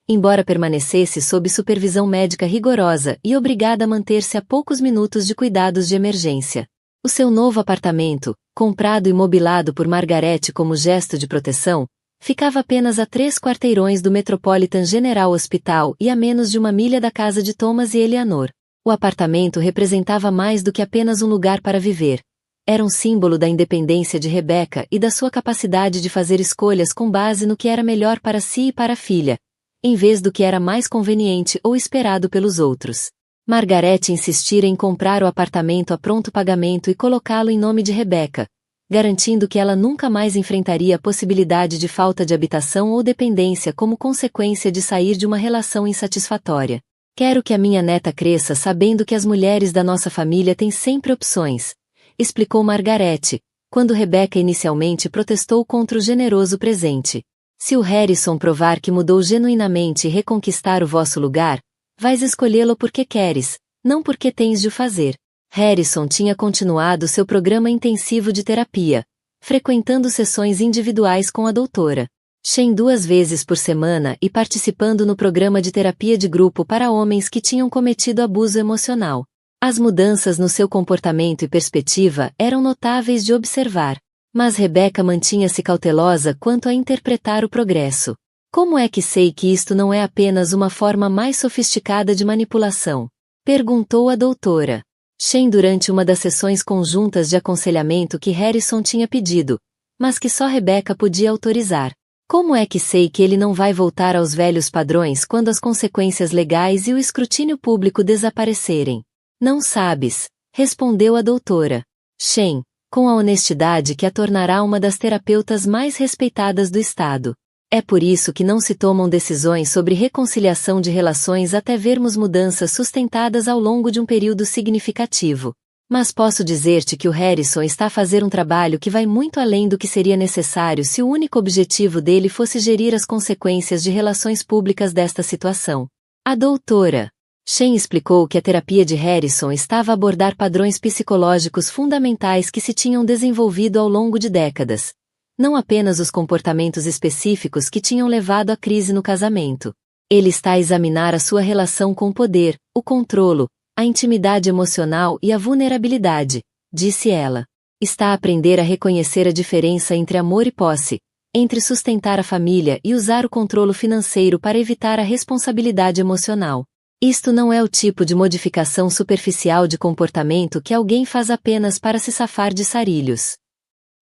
Embora permanecesse sob supervisão médica rigorosa e obrigada a manter-se a poucos minutos de cuidados de emergência. O seu novo apartamento, comprado e mobilado por Margaret como gesto de proteção, ficava apenas a 3 quarteirões do Metropolitan General Hospital e a menos de 1 milha da casa de Thomas e Eleanor. O apartamento representava mais do que apenas um lugar para viver. Era um símbolo da independência de Rebecca e da sua capacidade de fazer escolhas com base no que era melhor para si e para a filha, em vez do que era mais conveniente ou esperado pelos outros. Margaret insistira em comprar o apartamento a pronto pagamento e colocá-lo em nome de Rebecca, garantindo que ela nunca mais enfrentaria a possibilidade de falta de habitação ou dependência como consequência de sair de uma relação insatisfatória. Quero que a minha neta cresça sabendo que as mulheres da nossa família têm sempre opções, explicou Margaret, quando Rebecca inicialmente protestou contra o generoso presente. Se o Harrison provar que mudou genuinamente e reconquistar o vosso lugar, vais escolhê-lo porque queres, não porque tens de o fazer. Harrison tinha continuado seu programa intensivo de terapia, frequentando sessões individuais com a doutora Shen 2 vezes por semana e participando no programa de terapia de grupo para homens que tinham cometido abuso emocional. As mudanças no seu comportamento e perspectiva eram notáveis de observar. Mas Rebecca mantinha-se cautelosa quanto a interpretar o progresso. Como é que sei que isto não é apenas uma forma mais sofisticada de manipulação? Perguntou a doutora Shen durante uma das sessões conjuntas de aconselhamento que Harrison tinha pedido, mas que só Rebecca podia autorizar. Como é que sei que ele não vai voltar aos velhos padrões quando as consequências legais e o escrutínio público desaparecerem? Não sabes, respondeu a doutora Shen, com a honestidade que a tornará uma das terapeutas mais respeitadas do estado. É por isso que não se tomam decisões sobre reconciliação de relações até vermos mudanças sustentadas ao longo de um período significativo. Mas posso dizer-te que o Harrison está a fazer um trabalho que vai muito além do que seria necessário se o único objetivo dele fosse gerir as consequências de relações públicas desta situação. A doutora Shen explicou que a terapia de Harrison estava a abordar padrões psicológicos fundamentais que se tinham desenvolvido ao longo de décadas. Não apenas os comportamentos específicos que tinham levado à crise no casamento. Ele está a examinar a sua relação com o poder, o controlo, a intimidade emocional e a vulnerabilidade, disse ela. Está a aprender a reconhecer a diferença entre amor e posse, entre sustentar a família e usar o controle financeiro para evitar a responsabilidade emocional. Isto não é o tipo de modificação superficial de comportamento que alguém faz apenas para se safar de sarilhos.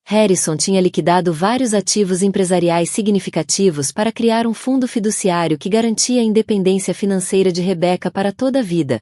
Harrison tinha liquidado vários ativos empresariais significativos para criar um fundo fiduciário que garantia a independência financeira de Rebecca para toda a vida,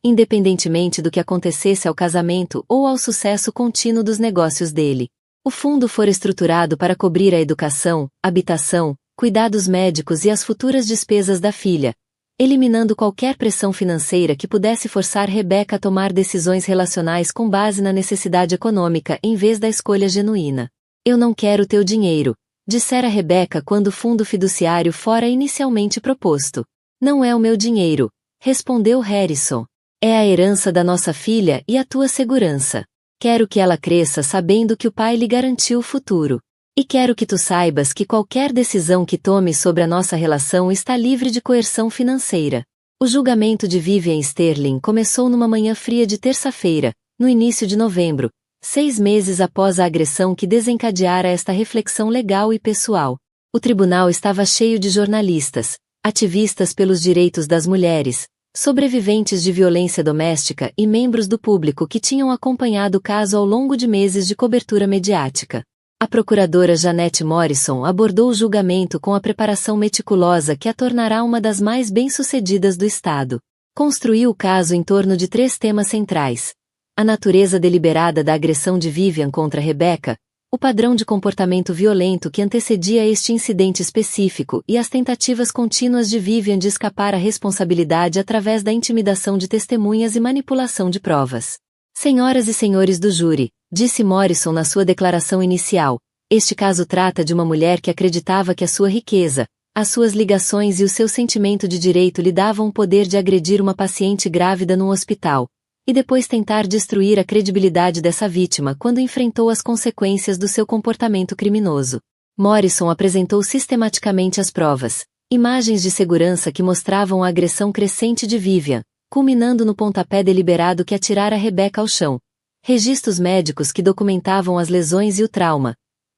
independentemente do que acontecesse ao casamento ou ao sucesso contínuo dos negócios dele. O fundo fora estruturado para cobrir a educação, habitação, cuidados médicos e as futuras despesas da filha, eliminando qualquer pressão financeira que pudesse forçar Rebecca a tomar decisões relacionais com base na necessidade econômica em vez da escolha genuína. Eu não quero teu dinheiro, dissera Rebecca quando o fundo fiduciário fora inicialmente proposto. Não é o meu dinheiro, respondeu Harrison. É a herança da nossa filha e a tua segurança. Quero que ela cresça sabendo que o pai lhe garantiu o futuro. E quero que tu saibas que qualquer decisão que tome sobre a nossa relação está livre de coerção financeira. O julgamento de Vivian Sterling começou numa manhã fria de terça-feira, no início de novembro, 6 meses após a agressão que desencadeara esta reflexão legal e pessoal. O tribunal estava cheio de jornalistas, ativistas pelos direitos das mulheres, sobreviventes de violência doméstica e membros do público que tinham acompanhado o caso ao longo de meses de cobertura mediática. A procuradora Janette Morrison abordou o julgamento com a preparação meticulosa que a tornará uma das mais bem-sucedidas do Estado. Construiu o caso em torno de 3 temas centrais: a natureza deliberada da agressão de Vivian contra Rebecca, o padrão de comportamento violento que antecedia este incidente específico e as tentativas contínuas de Vivian de escapar à responsabilidade através da intimidação de testemunhas e manipulação de provas. Senhoras e senhores do júri, disse Morrison na sua declaração inicial, este caso trata de uma mulher que acreditava que a sua riqueza, as suas ligações e o seu sentimento de direito lhe davam o poder de agredir uma paciente grávida num hospital, e depois tentar destruir a credibilidade dessa vítima quando enfrentou as consequências do seu comportamento criminoso. Morrison apresentou sistematicamente as provas, imagens de segurança que mostravam a agressão crescente de Vivian, culminando no pontapé deliberado que atirara Rebecca ao chão, registros médicos que documentavam as lesões e o trauma,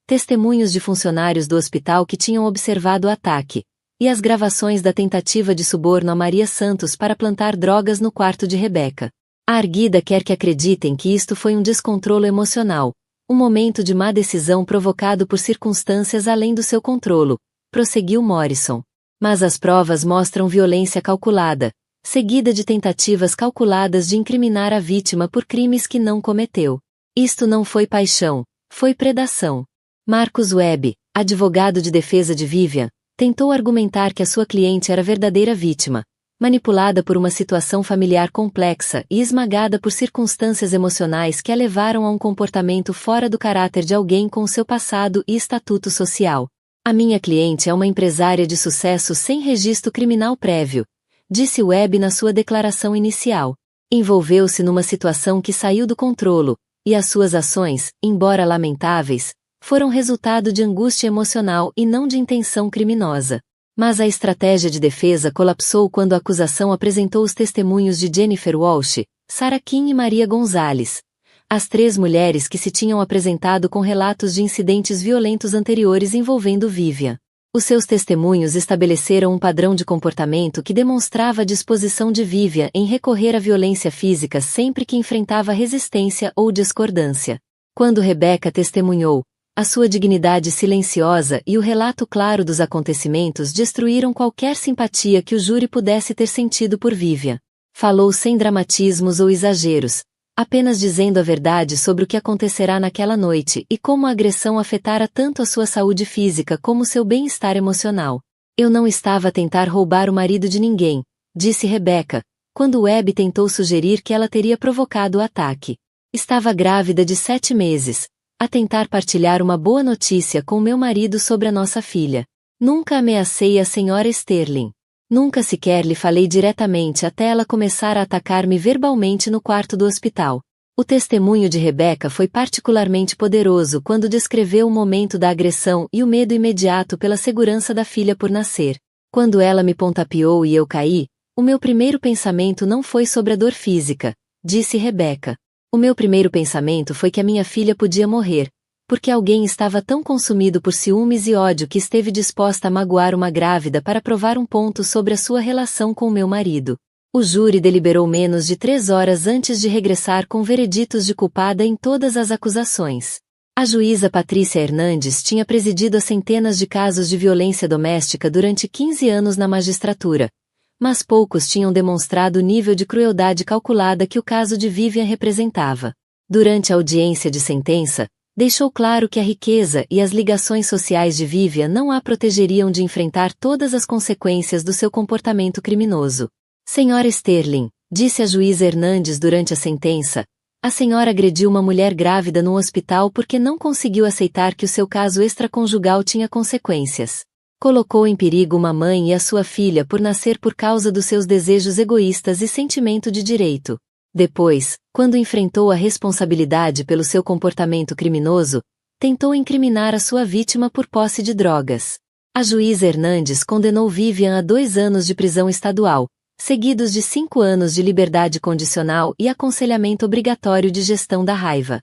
testemunhos de funcionários do hospital que tinham observado o ataque, e as gravações da tentativa de suborno a Maria Santos para plantar drogas no quarto de Rebecca. A arguida quer que acreditem que isto foi um descontrolo emocional, um momento de má decisão provocado por circunstâncias além do seu controlo, prosseguiu Morrison. Mas as provas mostram violência calculada, seguida de tentativas calculadas de incriminar a vítima por crimes que não cometeu. Isto não foi paixão, foi predação. Marcus Webb, advogado de defesa de Vivian, tentou argumentar que a sua cliente era a verdadeira vítima, manipulada por uma situação familiar complexa e esmagada por circunstâncias emocionais que a levaram a um comportamento fora do caráter de alguém com seu passado e estatuto social. A minha cliente é uma empresária de sucesso sem registro criminal prévio, disse Webb na sua declaração inicial. Envolveu-se numa situação que saiu do controlo, e as suas ações, embora lamentáveis, foram resultado de angústia emocional e não de intenção criminosa. Mas a estratégia de defesa colapsou quando a acusação apresentou os testemunhos de Jennifer Walsh, Sarah Kim e Maria Gonzalez, as 3 mulheres que se tinham apresentado com relatos de incidentes violentos anteriores envolvendo Vivian. Os seus testemunhos estabeleceram um padrão de comportamento que demonstrava a disposição de Vivian em recorrer à violência física sempre que enfrentava resistência ou discordância. Quando Rebecca testemunhou, a sua dignidade silenciosa e o relato claro dos acontecimentos destruíram qualquer simpatia que o júri pudesse ter sentido por Vivian. Falou sem dramatismos ou exageros, apenas dizendo a verdade sobre o que acontecerá naquela noite e como a agressão afetara tanto a sua saúde física como seu bem-estar emocional. Eu não estava a tentar roubar o marido de ninguém, disse Rebecca, quando Webb tentou sugerir que ela teria provocado o ataque. Estava grávida de 7 meses, a tentar partilhar uma boa notícia com meu marido sobre a nossa filha. Nunca ameacei a senhora Sterling. Nunca sequer lhe falei diretamente até ela começar a atacar-me verbalmente no quarto do hospital. O testemunho de Rebecca foi particularmente poderoso quando descreveu o momento da agressão e o medo imediato pela segurança da filha por nascer. Quando ela me pontapeou e eu caí, o meu primeiro pensamento não foi sobre a dor física, disse Rebecca. O meu primeiro pensamento foi que a minha filha podia morrer, porque alguém estava tão consumido por ciúmes e ódio que esteve disposta a magoar uma grávida para provar um ponto sobre a sua relação com o meu marido. O júri deliberou menos de 3 horas antes de regressar com vereditos de culpada em todas as acusações. A juíza Patrícia Hernandes tinha presidido a centenas de casos de violência doméstica durante 15 anos na magistratura, mas poucos tinham demonstrado o nível de crueldade calculada que o caso de Vivian representava. Durante a audiência de sentença, Deixou claro que a riqueza e as ligações sociais de Vivian não a protegeriam de enfrentar todas as consequências do seu comportamento criminoso. Senhora Sterling, disse a juíza Hernandes durante a sentença, a senhora agrediu uma mulher grávida no hospital porque não conseguiu aceitar que o seu caso extraconjugal tinha consequências. Colocou em perigo uma mãe e a sua filha por nascer por causa dos seus desejos egoístas e sentimento de direito. Depois, quando enfrentou a responsabilidade pelo seu comportamento criminoso, tentou incriminar a sua vítima por posse de drogas. A juíza Hernandes condenou Vivian a 2 anos de prisão estadual, seguidos de 5 anos de liberdade condicional e aconselhamento obrigatório de gestão da raiva.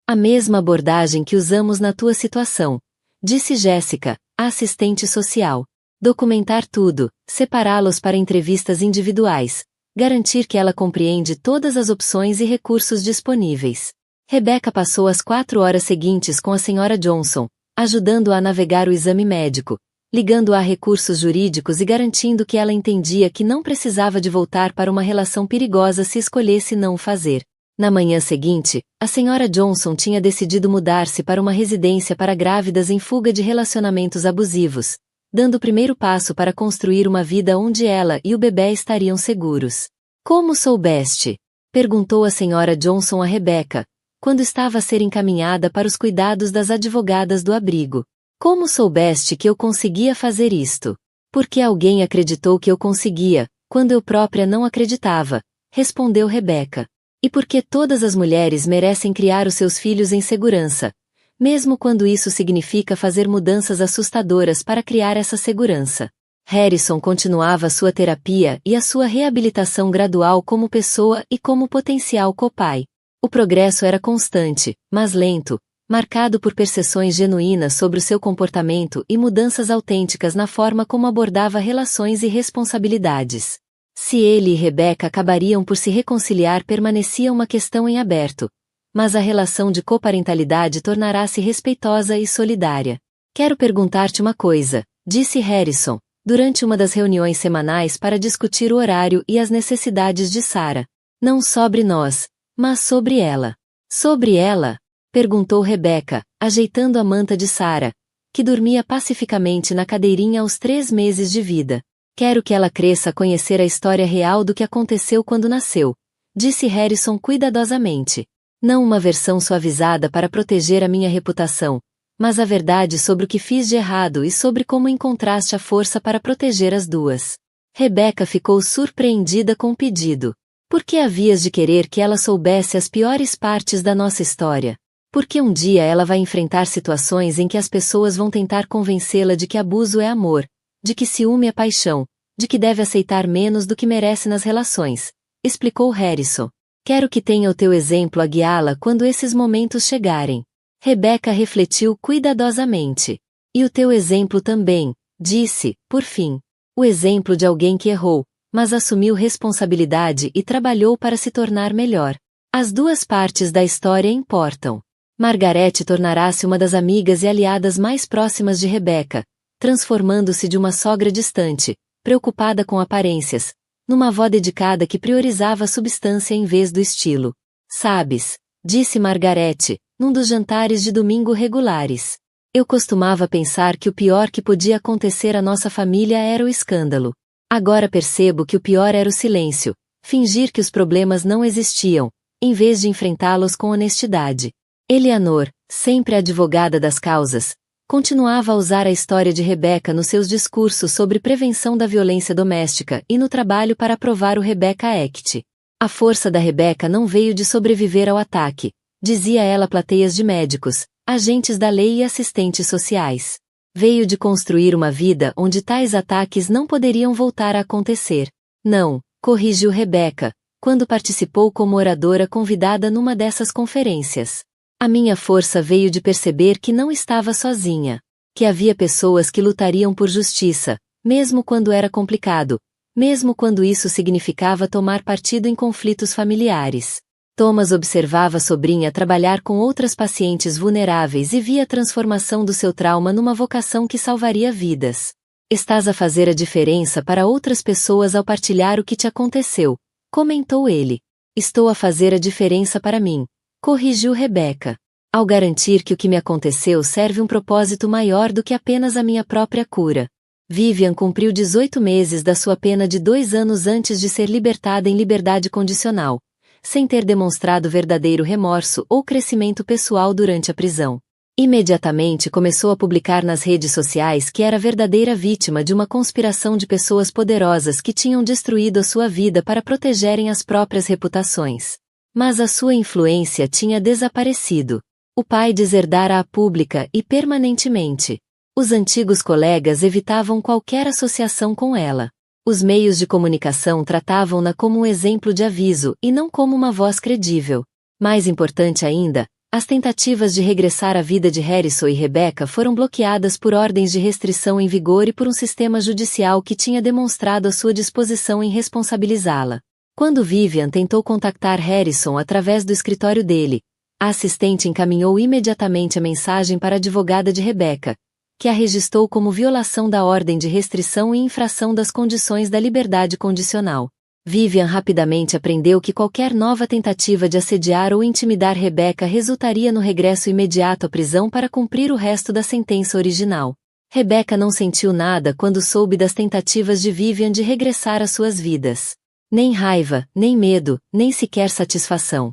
A mesma abordagem que usamos na tua situação, disse Jéssica, a assistente social. Documentar tudo, separá-los para entrevistas individuais, garantir que ela compreende todas as opções e recursos disponíveis. Rebecca passou as 4 horas seguintes com a senhora Johnson, ajudando-a a navegar o exame médico, ligando-a a recursos jurídicos e garantindo que ela entendia que não precisava de voltar para uma relação perigosa se escolhesse não o fazer. Na manhã seguinte, a senhora Johnson tinha decidido mudar-se para uma residência para grávidas em fuga de relacionamentos abusivos, dando o primeiro passo para construir uma vida onde ela e o bebê estariam seguros. Como soubeste? Perguntou a senhora Johnson a Rebecca, quando estava a ser encaminhada para os cuidados das advogadas do abrigo. Como soubeste que eu conseguia fazer isto? Porque alguém acreditou que eu conseguia, quando eu própria não acreditava, respondeu Rebecca. E porque todas as mulheres merecem criar os seus filhos em segurança, mesmo quando isso significa fazer mudanças assustadoras para criar essa segurança. Harrison continuava sua terapia e a sua reabilitação gradual como pessoa e como potencial copai. O progresso era constante, mas lento, marcado por percepções genuínas sobre o seu comportamento e mudanças autênticas na forma como abordava relações e responsabilidades. Se ele e Rebecca acabariam por se reconciliar permanecia uma questão em aberto, mas a relação de coparentalidade tornará-se respeitosa e solidária. Quero perguntar-te uma coisa, disse Harrison, durante uma das reuniões semanais para discutir o horário e as necessidades de Sarah. Não sobre nós, mas sobre ela. Sobre ela? Perguntou Rebecca, ajeitando a manta de Sarah, que dormia pacificamente na cadeirinha aos 3 meses de vida. Quero que ela cresça a conhecer a história real do que aconteceu quando nasceu, disse Harrison cuidadosamente. Não uma versão suavizada para proteger a minha reputação, mas a verdade sobre o que fiz de errado e sobre como encontraste a força para proteger as duas. Rebecca ficou surpreendida com o pedido. Por que havias de querer que ela soubesse as piores partes da nossa história? Porque um dia ela vai enfrentar situações em que as pessoas vão tentar convencê-la de que abuso é amor, de que ciúme é paixão, de que deve aceitar menos do que merece nas relações, explicou Harrison. Quero que tenha o teu exemplo a guiá-la quando esses momentos chegarem. Rebecca refletiu cuidadosamente. E o teu exemplo também, disse, por fim. O exemplo de alguém que errou, mas assumiu responsabilidade e trabalhou para se tornar melhor. As duas partes da história importam. Margarete tornará-se uma das amigas e aliadas mais próximas de Rebecca, transformando-se de uma sogra distante, preocupada com aparências, numa avó dedicada que priorizava a substância em vez do estilo. Sabes, disse Margarete, num dos jantares de domingo regulares. Eu costumava pensar que o pior que podia acontecer à nossa família era o escândalo. Agora percebo que o pior era o silêncio, fingir que os problemas não existiam, em vez de enfrentá-los com honestidade. Eleanor, sempre advogada das causas, continuava a usar a história de Rebecca nos seus discursos sobre prevenção da violência doméstica e no trabalho para aprovar o Rebecca Act. A força da Rebecca não veio de sobreviver ao ataque, dizia ela a plateias de médicos, agentes da lei e assistentes sociais. Veio de construir uma vida onde tais ataques não poderiam voltar a acontecer. Não, corrigiu Rebecca, quando participou como oradora convidada numa dessas conferências. A minha força veio de perceber que não estava sozinha, que havia pessoas que lutariam por justiça, mesmo quando era complicado, mesmo quando isso significava tomar partido em conflitos familiares. Thomas observava a sobrinha trabalhar com outras pacientes vulneráveis e via a transformação do seu trauma numa vocação que salvaria vidas. Estás a fazer a diferença para outras pessoas ao partilhar o que te aconteceu, comentou ele. Estou a fazer a diferença para mim, corrigiu Rebecca. ao garantir que o que me aconteceu serve um propósito maior do que apenas a minha própria cura. Vivian cumpriu 18 meses da sua pena de 2 anos antes de ser libertada em liberdade condicional, sem ter demonstrado verdadeiro remorso ou crescimento pessoal durante a prisão. Imediatamente começou a publicar nas redes sociais que era verdadeira vítima de uma conspiração de pessoas poderosas que tinham destruído a sua vida para protegerem as próprias reputações. Mas a sua influência tinha desaparecido. O pai deserdara-a pública e permanentemente. Os antigos colegas evitavam qualquer associação com ela. Os meios de comunicação tratavam-na como um exemplo de aviso e não como uma voz credível. Mais importante ainda, as tentativas de regressar à vida de Harrison e Rebecca foram bloqueadas por ordens de restrição em vigor e por um sistema judicial que tinha demonstrado a sua disposição em responsabilizá-la. Quando Vivian tentou contactar Harrison através do escritório dele, a assistente encaminhou imediatamente a mensagem para a advogada de Rebecca, que a registrou como violação da ordem de restrição e infração das condições da liberdade condicional. Vivian rapidamente aprendeu que qualquer nova tentativa de assediar ou intimidar Rebecca resultaria no regresso imediato à prisão para cumprir o resto da sentença original. Rebecca não sentiu nada quando soube das tentativas de Vivian de regressar às suas vidas. Nem raiva, nem medo, nem sequer satisfação.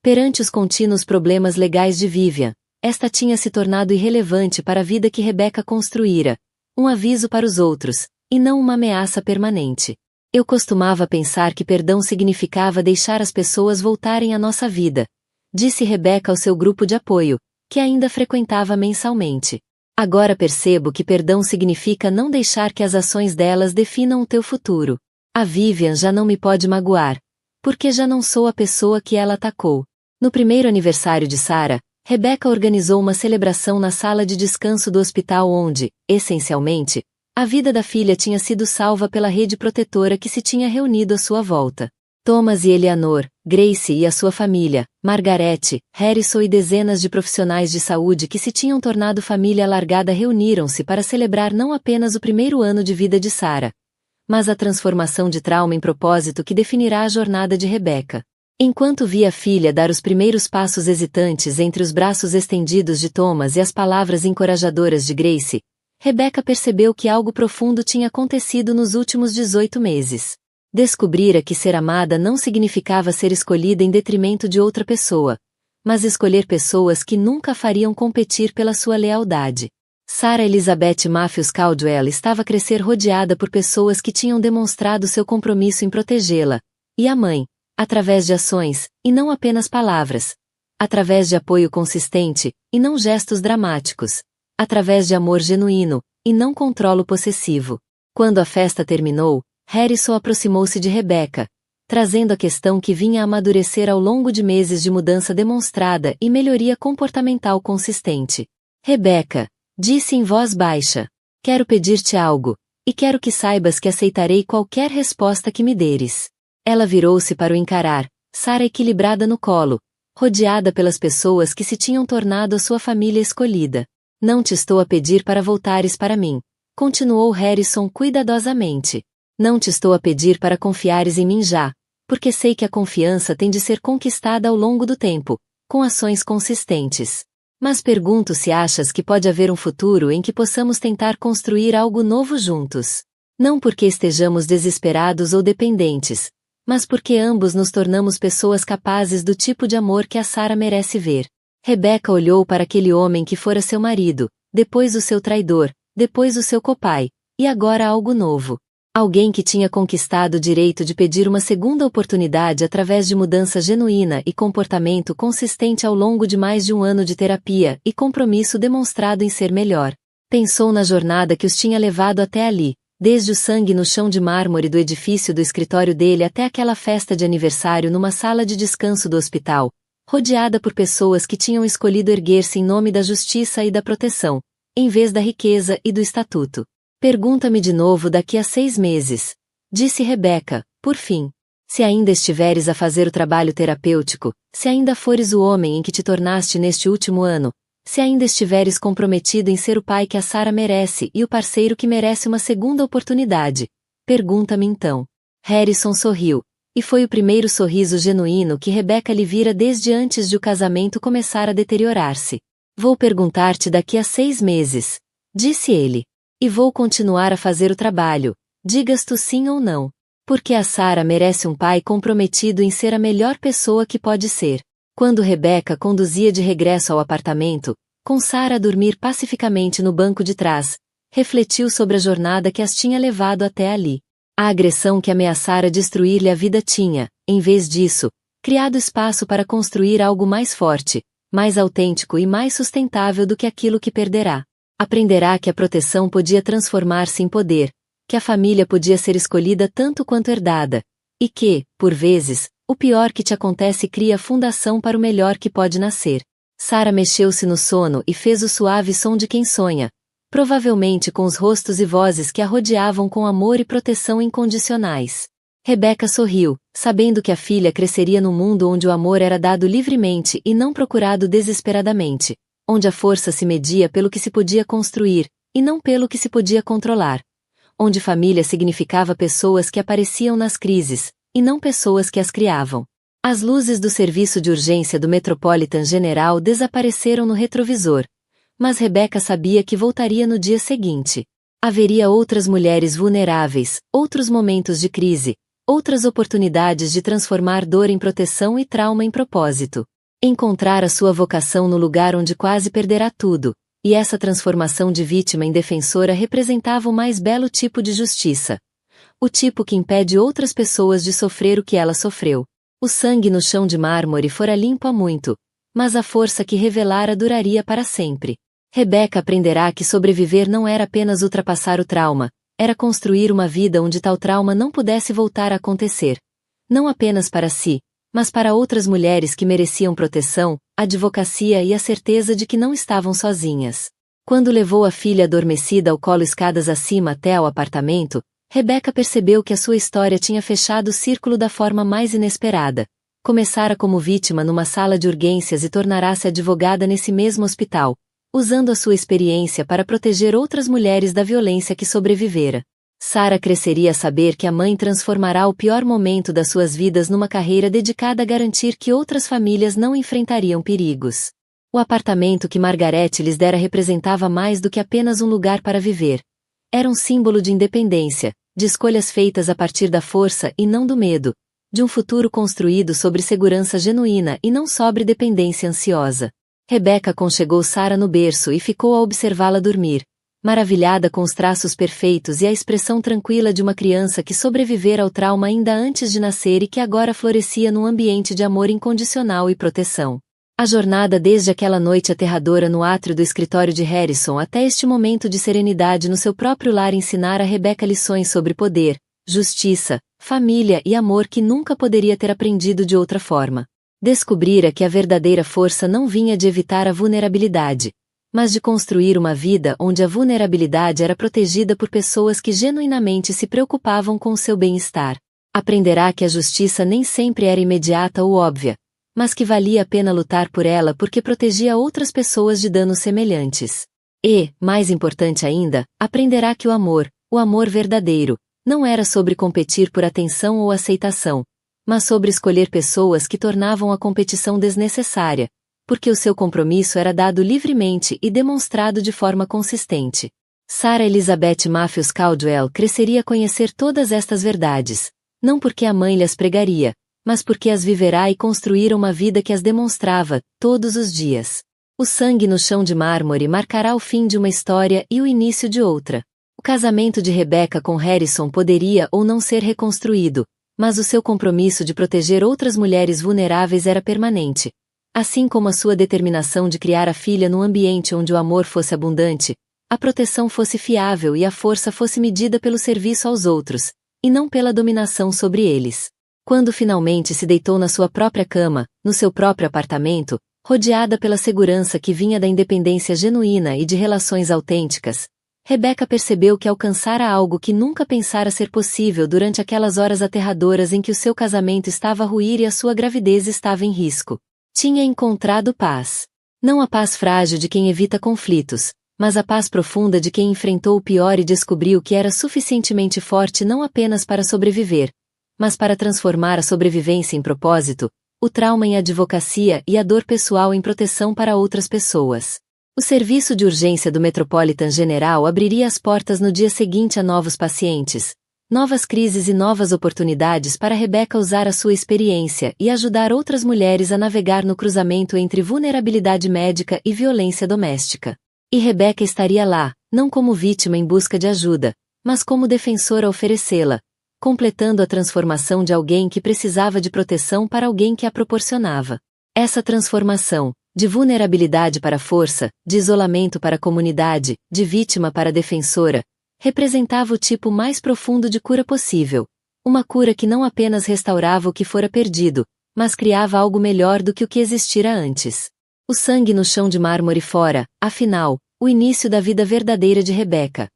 Perante os contínuos problemas legais de Vivian, esta tinha se tornado irrelevante para a vida que Rebecca construíra, um aviso para os outros, e não uma ameaça permanente. Eu costumava pensar que perdão significava deixar as pessoas voltarem à nossa vida, disse Rebecca ao seu grupo de apoio, que ainda frequentava mensalmente. Agora percebo que perdão significa não deixar que as ações delas definam o teu futuro. A Vivian já não me pode magoar, porque já não sou a pessoa que ela atacou. No primeiro aniversário de Sarah, Rebecca organizou uma celebração na sala de descanso do hospital onde, essencialmente, a vida da filha tinha sido salva pela rede protetora que se tinha reunido à sua volta. Thomas e Eleanor, Grace e a sua família, Margarete, Harrison e dezenas de profissionais de saúde que se tinham tornado família alargada reuniram-se para celebrar não apenas o primeiro ano de vida de Sarah, mas a transformação de trauma em propósito que definirá a jornada de Rebecca. Enquanto via a filha dar os primeiros passos hesitantes entre os braços estendidos de Thomas e as palavras encorajadoras de Grace, Rebecca percebeu que algo profundo tinha acontecido nos últimos 18 meses. Descobrira que ser amada não significava ser escolhida em detrimento de outra pessoa, mas escolher pessoas que nunca fariam competir pela sua lealdade. Sarah Elizabeth Matthews Caldwell estava a crescer rodeada por pessoas que tinham demonstrado seu compromisso em protegê-la, e a mãe, através de ações, e não apenas palavras, através de apoio consistente, e não gestos dramáticos, através de amor genuíno, e não controlo possessivo. Quando a festa terminou, Harrison aproximou-se de Rebecca, trazendo a questão que vinha a amadurecer ao longo de meses de mudança demonstrada e melhoria comportamental consistente. Rebecca, disse em voz baixa, quero pedir-te algo, e quero que saibas que aceitarei qualquer resposta que me deres. Ela virou-se para o encarar, Sarah equilibrada no colo, rodeada pelas pessoas que se tinham tornado a sua família escolhida. Não te estou a pedir para voltares para mim, continuou Harrison cuidadosamente. Não te estou a pedir para confiares em mim já, porque sei que a confiança tem de ser conquistada ao longo do tempo, com ações consistentes. Mas pergunto se achas que pode haver um futuro em que possamos tentar construir algo novo juntos. Não porque estejamos desesperados ou dependentes, mas porque ambos nos tornamos pessoas capazes do tipo de amor que a Sarah merece ver. Rebecca olhou para aquele homem que fora seu marido, depois o seu traidor, depois o seu copai, e agora algo novo. Alguém que tinha conquistado o direito de pedir uma segunda oportunidade através de mudança genuína e comportamento consistente ao longo de mais de um ano de terapia e compromisso demonstrado em ser melhor. Pensou na jornada que os tinha levado até ali, desde o sangue no chão de mármore do edifício do escritório dele até aquela festa de aniversário numa sala de descanso do hospital, rodeada por pessoas que tinham escolhido erguer-se em nome da justiça e da proteção, em vez da riqueza e do estatuto. Pergunta-me de novo daqui a 6 meses, disse Rebecca, por fim. Se ainda estiveres a fazer o trabalho terapêutico, se ainda fores o homem em que te tornaste neste último ano, se ainda estiveres comprometido em ser o pai que a Sarah merece e o parceiro que merece uma segunda oportunidade, pergunta-me então. Harrison sorriu, E foi o primeiro sorriso genuíno que Rebeca lhe vira desde antes de o casamento começar a deteriorar-se. Vou perguntar-te daqui a 6 meses, disse ele. E vou continuar a fazer o trabalho, digas tu sim ou não. Porque a Sara merece um pai comprometido em ser a melhor pessoa que pode ser. Quando Rebeca conduzia de regresso ao apartamento, com Sara a dormir pacificamente no banco de trás, refletiu sobre a jornada que as tinha levado até ali. A agressão que ameaçara destruir-lhe a vida tinha, em vez disso, criado espaço para construir algo mais forte, mais autêntico e mais sustentável do que aquilo que perderá. Aprenderá que a proteção podia transformar-se em poder, que a família podia ser escolhida tanto quanto herdada, e que, por vezes, o pior que te acontece cria a fundação para o melhor que pode nascer. Sara mexeu-se no sono e fez o suave som de quem sonha, provavelmente com os rostos e vozes que a rodeavam com amor e proteção incondicionais. Rebeca sorriu, sabendo que a filha cresceria num mundo onde o amor era dado livremente e não procurado desesperadamente, onde a força se media pelo que se podia construir, e não pelo que se podia controlar, onde família significava pessoas que apareciam nas crises, e não pessoas que as criavam. As luzes do serviço de urgência do Metropolitan General desapareceram no retrovisor, mas Rebeca sabia que voltaria no dia seguinte. Haveria outras mulheres vulneráveis, outros momentos de crise, outras oportunidades de transformar dor em proteção e trauma em propósito. Encontrar a sua vocação no lugar onde quase perderá tudo, e essa transformação de vítima em defensora representava o mais belo tipo de justiça. O tipo que impede outras pessoas de sofrer o que ela sofreu. O sangue no chão de mármore fora limpo há muito, mas a força que revelara duraria para sempre. Rebeca aprenderá que sobreviver não era apenas ultrapassar o trauma, era construir uma vida onde tal trauma não pudesse voltar a acontecer. Não apenas para si, mas para outras mulheres que mereciam proteção, advocacia e a certeza de que não estavam sozinhas. Quando levou a filha adormecida ao colo escadas acima até ao apartamento, Rebeca percebeu que a sua história tinha fechado o círculo da forma mais inesperada. Começara como vítima numa sala de urgências e tornará-se advogada nesse mesmo hospital, usando a sua experiência para proteger outras mulheres da violência que sobrevivera. Sara cresceria a saber que a mãe transformará o pior momento das suas vidas numa carreira dedicada a garantir que outras famílias não enfrentariam perigos. O apartamento que Margaret lhes dera representava mais do que apenas um lugar para viver. Era um símbolo de independência, de escolhas feitas a partir da força e não do medo, de um futuro construído sobre segurança genuína e não sobre dependência ansiosa. Rebeca aconchegou Sara no berço e ficou a observá-la dormir, maravilhada com os traços perfeitos e a expressão tranquila de uma criança que sobrevivera ao trauma ainda antes de nascer e que agora florescia num ambiente de amor incondicional e proteção. A jornada desde aquela noite aterradora no átrio do escritório de Harrison até este momento de serenidade no seu próprio lar ensinara a Rebeca lições sobre poder, justiça, família e amor que nunca poderia ter aprendido de outra forma. Descobrira que a verdadeira força não vinha de evitar a vulnerabilidade, mas de construir uma vida onde a vulnerabilidade era protegida por pessoas que genuinamente se preocupavam com o seu bem-estar. Aprenderá que a justiça nem sempre era imediata ou óbvia, mas que valia a pena lutar por ela porque protegia outras pessoas de danos semelhantes. E, mais importante ainda, aprenderá que o amor verdadeiro, não era sobre competir por atenção ou aceitação, mas sobre escolher pessoas que tornavam a competição desnecessária, porque o seu compromisso era dado livremente e demonstrado de forma consistente. Sarah Elizabeth Matthews Caldwell cresceria a conhecer todas estas verdades, não porque a mãe lhes pregaria, mas porque as viverá e construirá uma vida que as demonstrava, todos os dias. O sangue no chão de mármore marcará o fim de uma história e o início de outra. O casamento de Rebeca com Harrison poderia ou não ser reconstruído, mas o seu compromisso de proteger outras mulheres vulneráveis era permanente. Assim como a sua determinação de criar a filha num ambiente onde o amor fosse abundante, a proteção fosse fiável e a força fosse medida pelo serviço aos outros, e não pela dominação sobre eles. Quando finalmente se deitou na sua própria cama, no seu próprio apartamento, rodeada pela segurança que vinha da independência genuína e de relações autênticas, Rebeca percebeu que alcançara algo que nunca pensara ser possível durante aquelas horas aterradoras em que o seu casamento estava a ruir e a sua gravidez estava em risco. Tinha encontrado paz. Não a paz frágil de quem evita conflitos, mas a paz profunda de quem enfrentou o pior e descobriu que era suficientemente forte não apenas para sobreviver, mas para transformar a sobrevivência em propósito, o trauma em advocacia e a dor pessoal em proteção para outras pessoas. O serviço de urgência do Metropolitan General abriria as portas no dia seguinte a novos pacientes, novas crises e novas oportunidades para Rebecca usar a sua experiência e ajudar outras mulheres a navegar no cruzamento entre vulnerabilidade médica e violência doméstica. E Rebecca estaria lá, não como vítima em busca de ajuda, mas como defensora a oferecê-la, completando a transformação de alguém que precisava de proteção para alguém que a proporcionava. Essa transformação, de vulnerabilidade para força, de isolamento para comunidade, de vítima para defensora, representava o tipo mais profundo de cura possível. Uma cura que não apenas restaurava o que fora perdido, mas criava algo melhor do que o que existira antes. O sangue no chão de mármore fora, afinal, o início da vida verdadeira de Rebecca.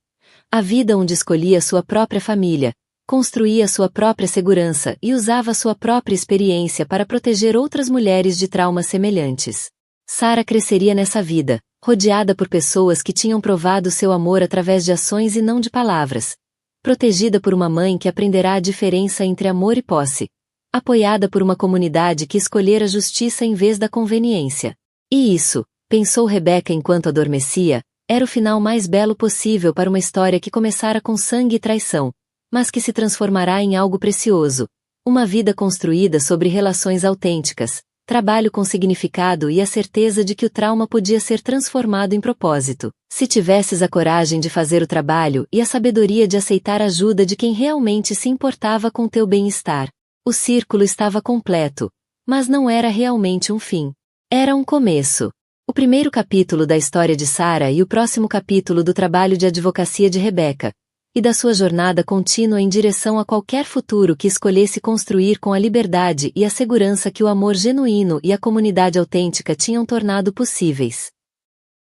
A vida onde escolhia sua própria família, construía sua própria segurança e usava sua própria experiência para proteger outras mulheres de traumas semelhantes. Sarah cresceria nessa vida, rodeada por pessoas que tinham provado seu amor através de ações e não de palavras. Protegida por uma mãe que aprenderá a diferença entre amor e posse. Apoiada por uma comunidade que escolhera a justiça em vez da conveniência. E isso, pensou Rebecca enquanto adormecia, era o final mais belo possível para uma história que começara com sangue e traição, mas que se transformará em algo precioso. Uma vida construída sobre relações autênticas, trabalho com significado e a certeza de que o trauma podia ser transformado em propósito, se tivesses a coragem de fazer o trabalho e a sabedoria de aceitar a ajuda de quem realmente se importava com teu bem-estar. O círculo estava completo, mas não era realmente um fim. Era um começo. O primeiro capítulo da história de Sarah e o próximo capítulo do trabalho de advocacia de Rebecca, e da sua jornada contínua em direção a qualquer futuro que escolhesse construir com a liberdade e a segurança que o amor genuíno e a comunidade autêntica tinham tornado possíveis.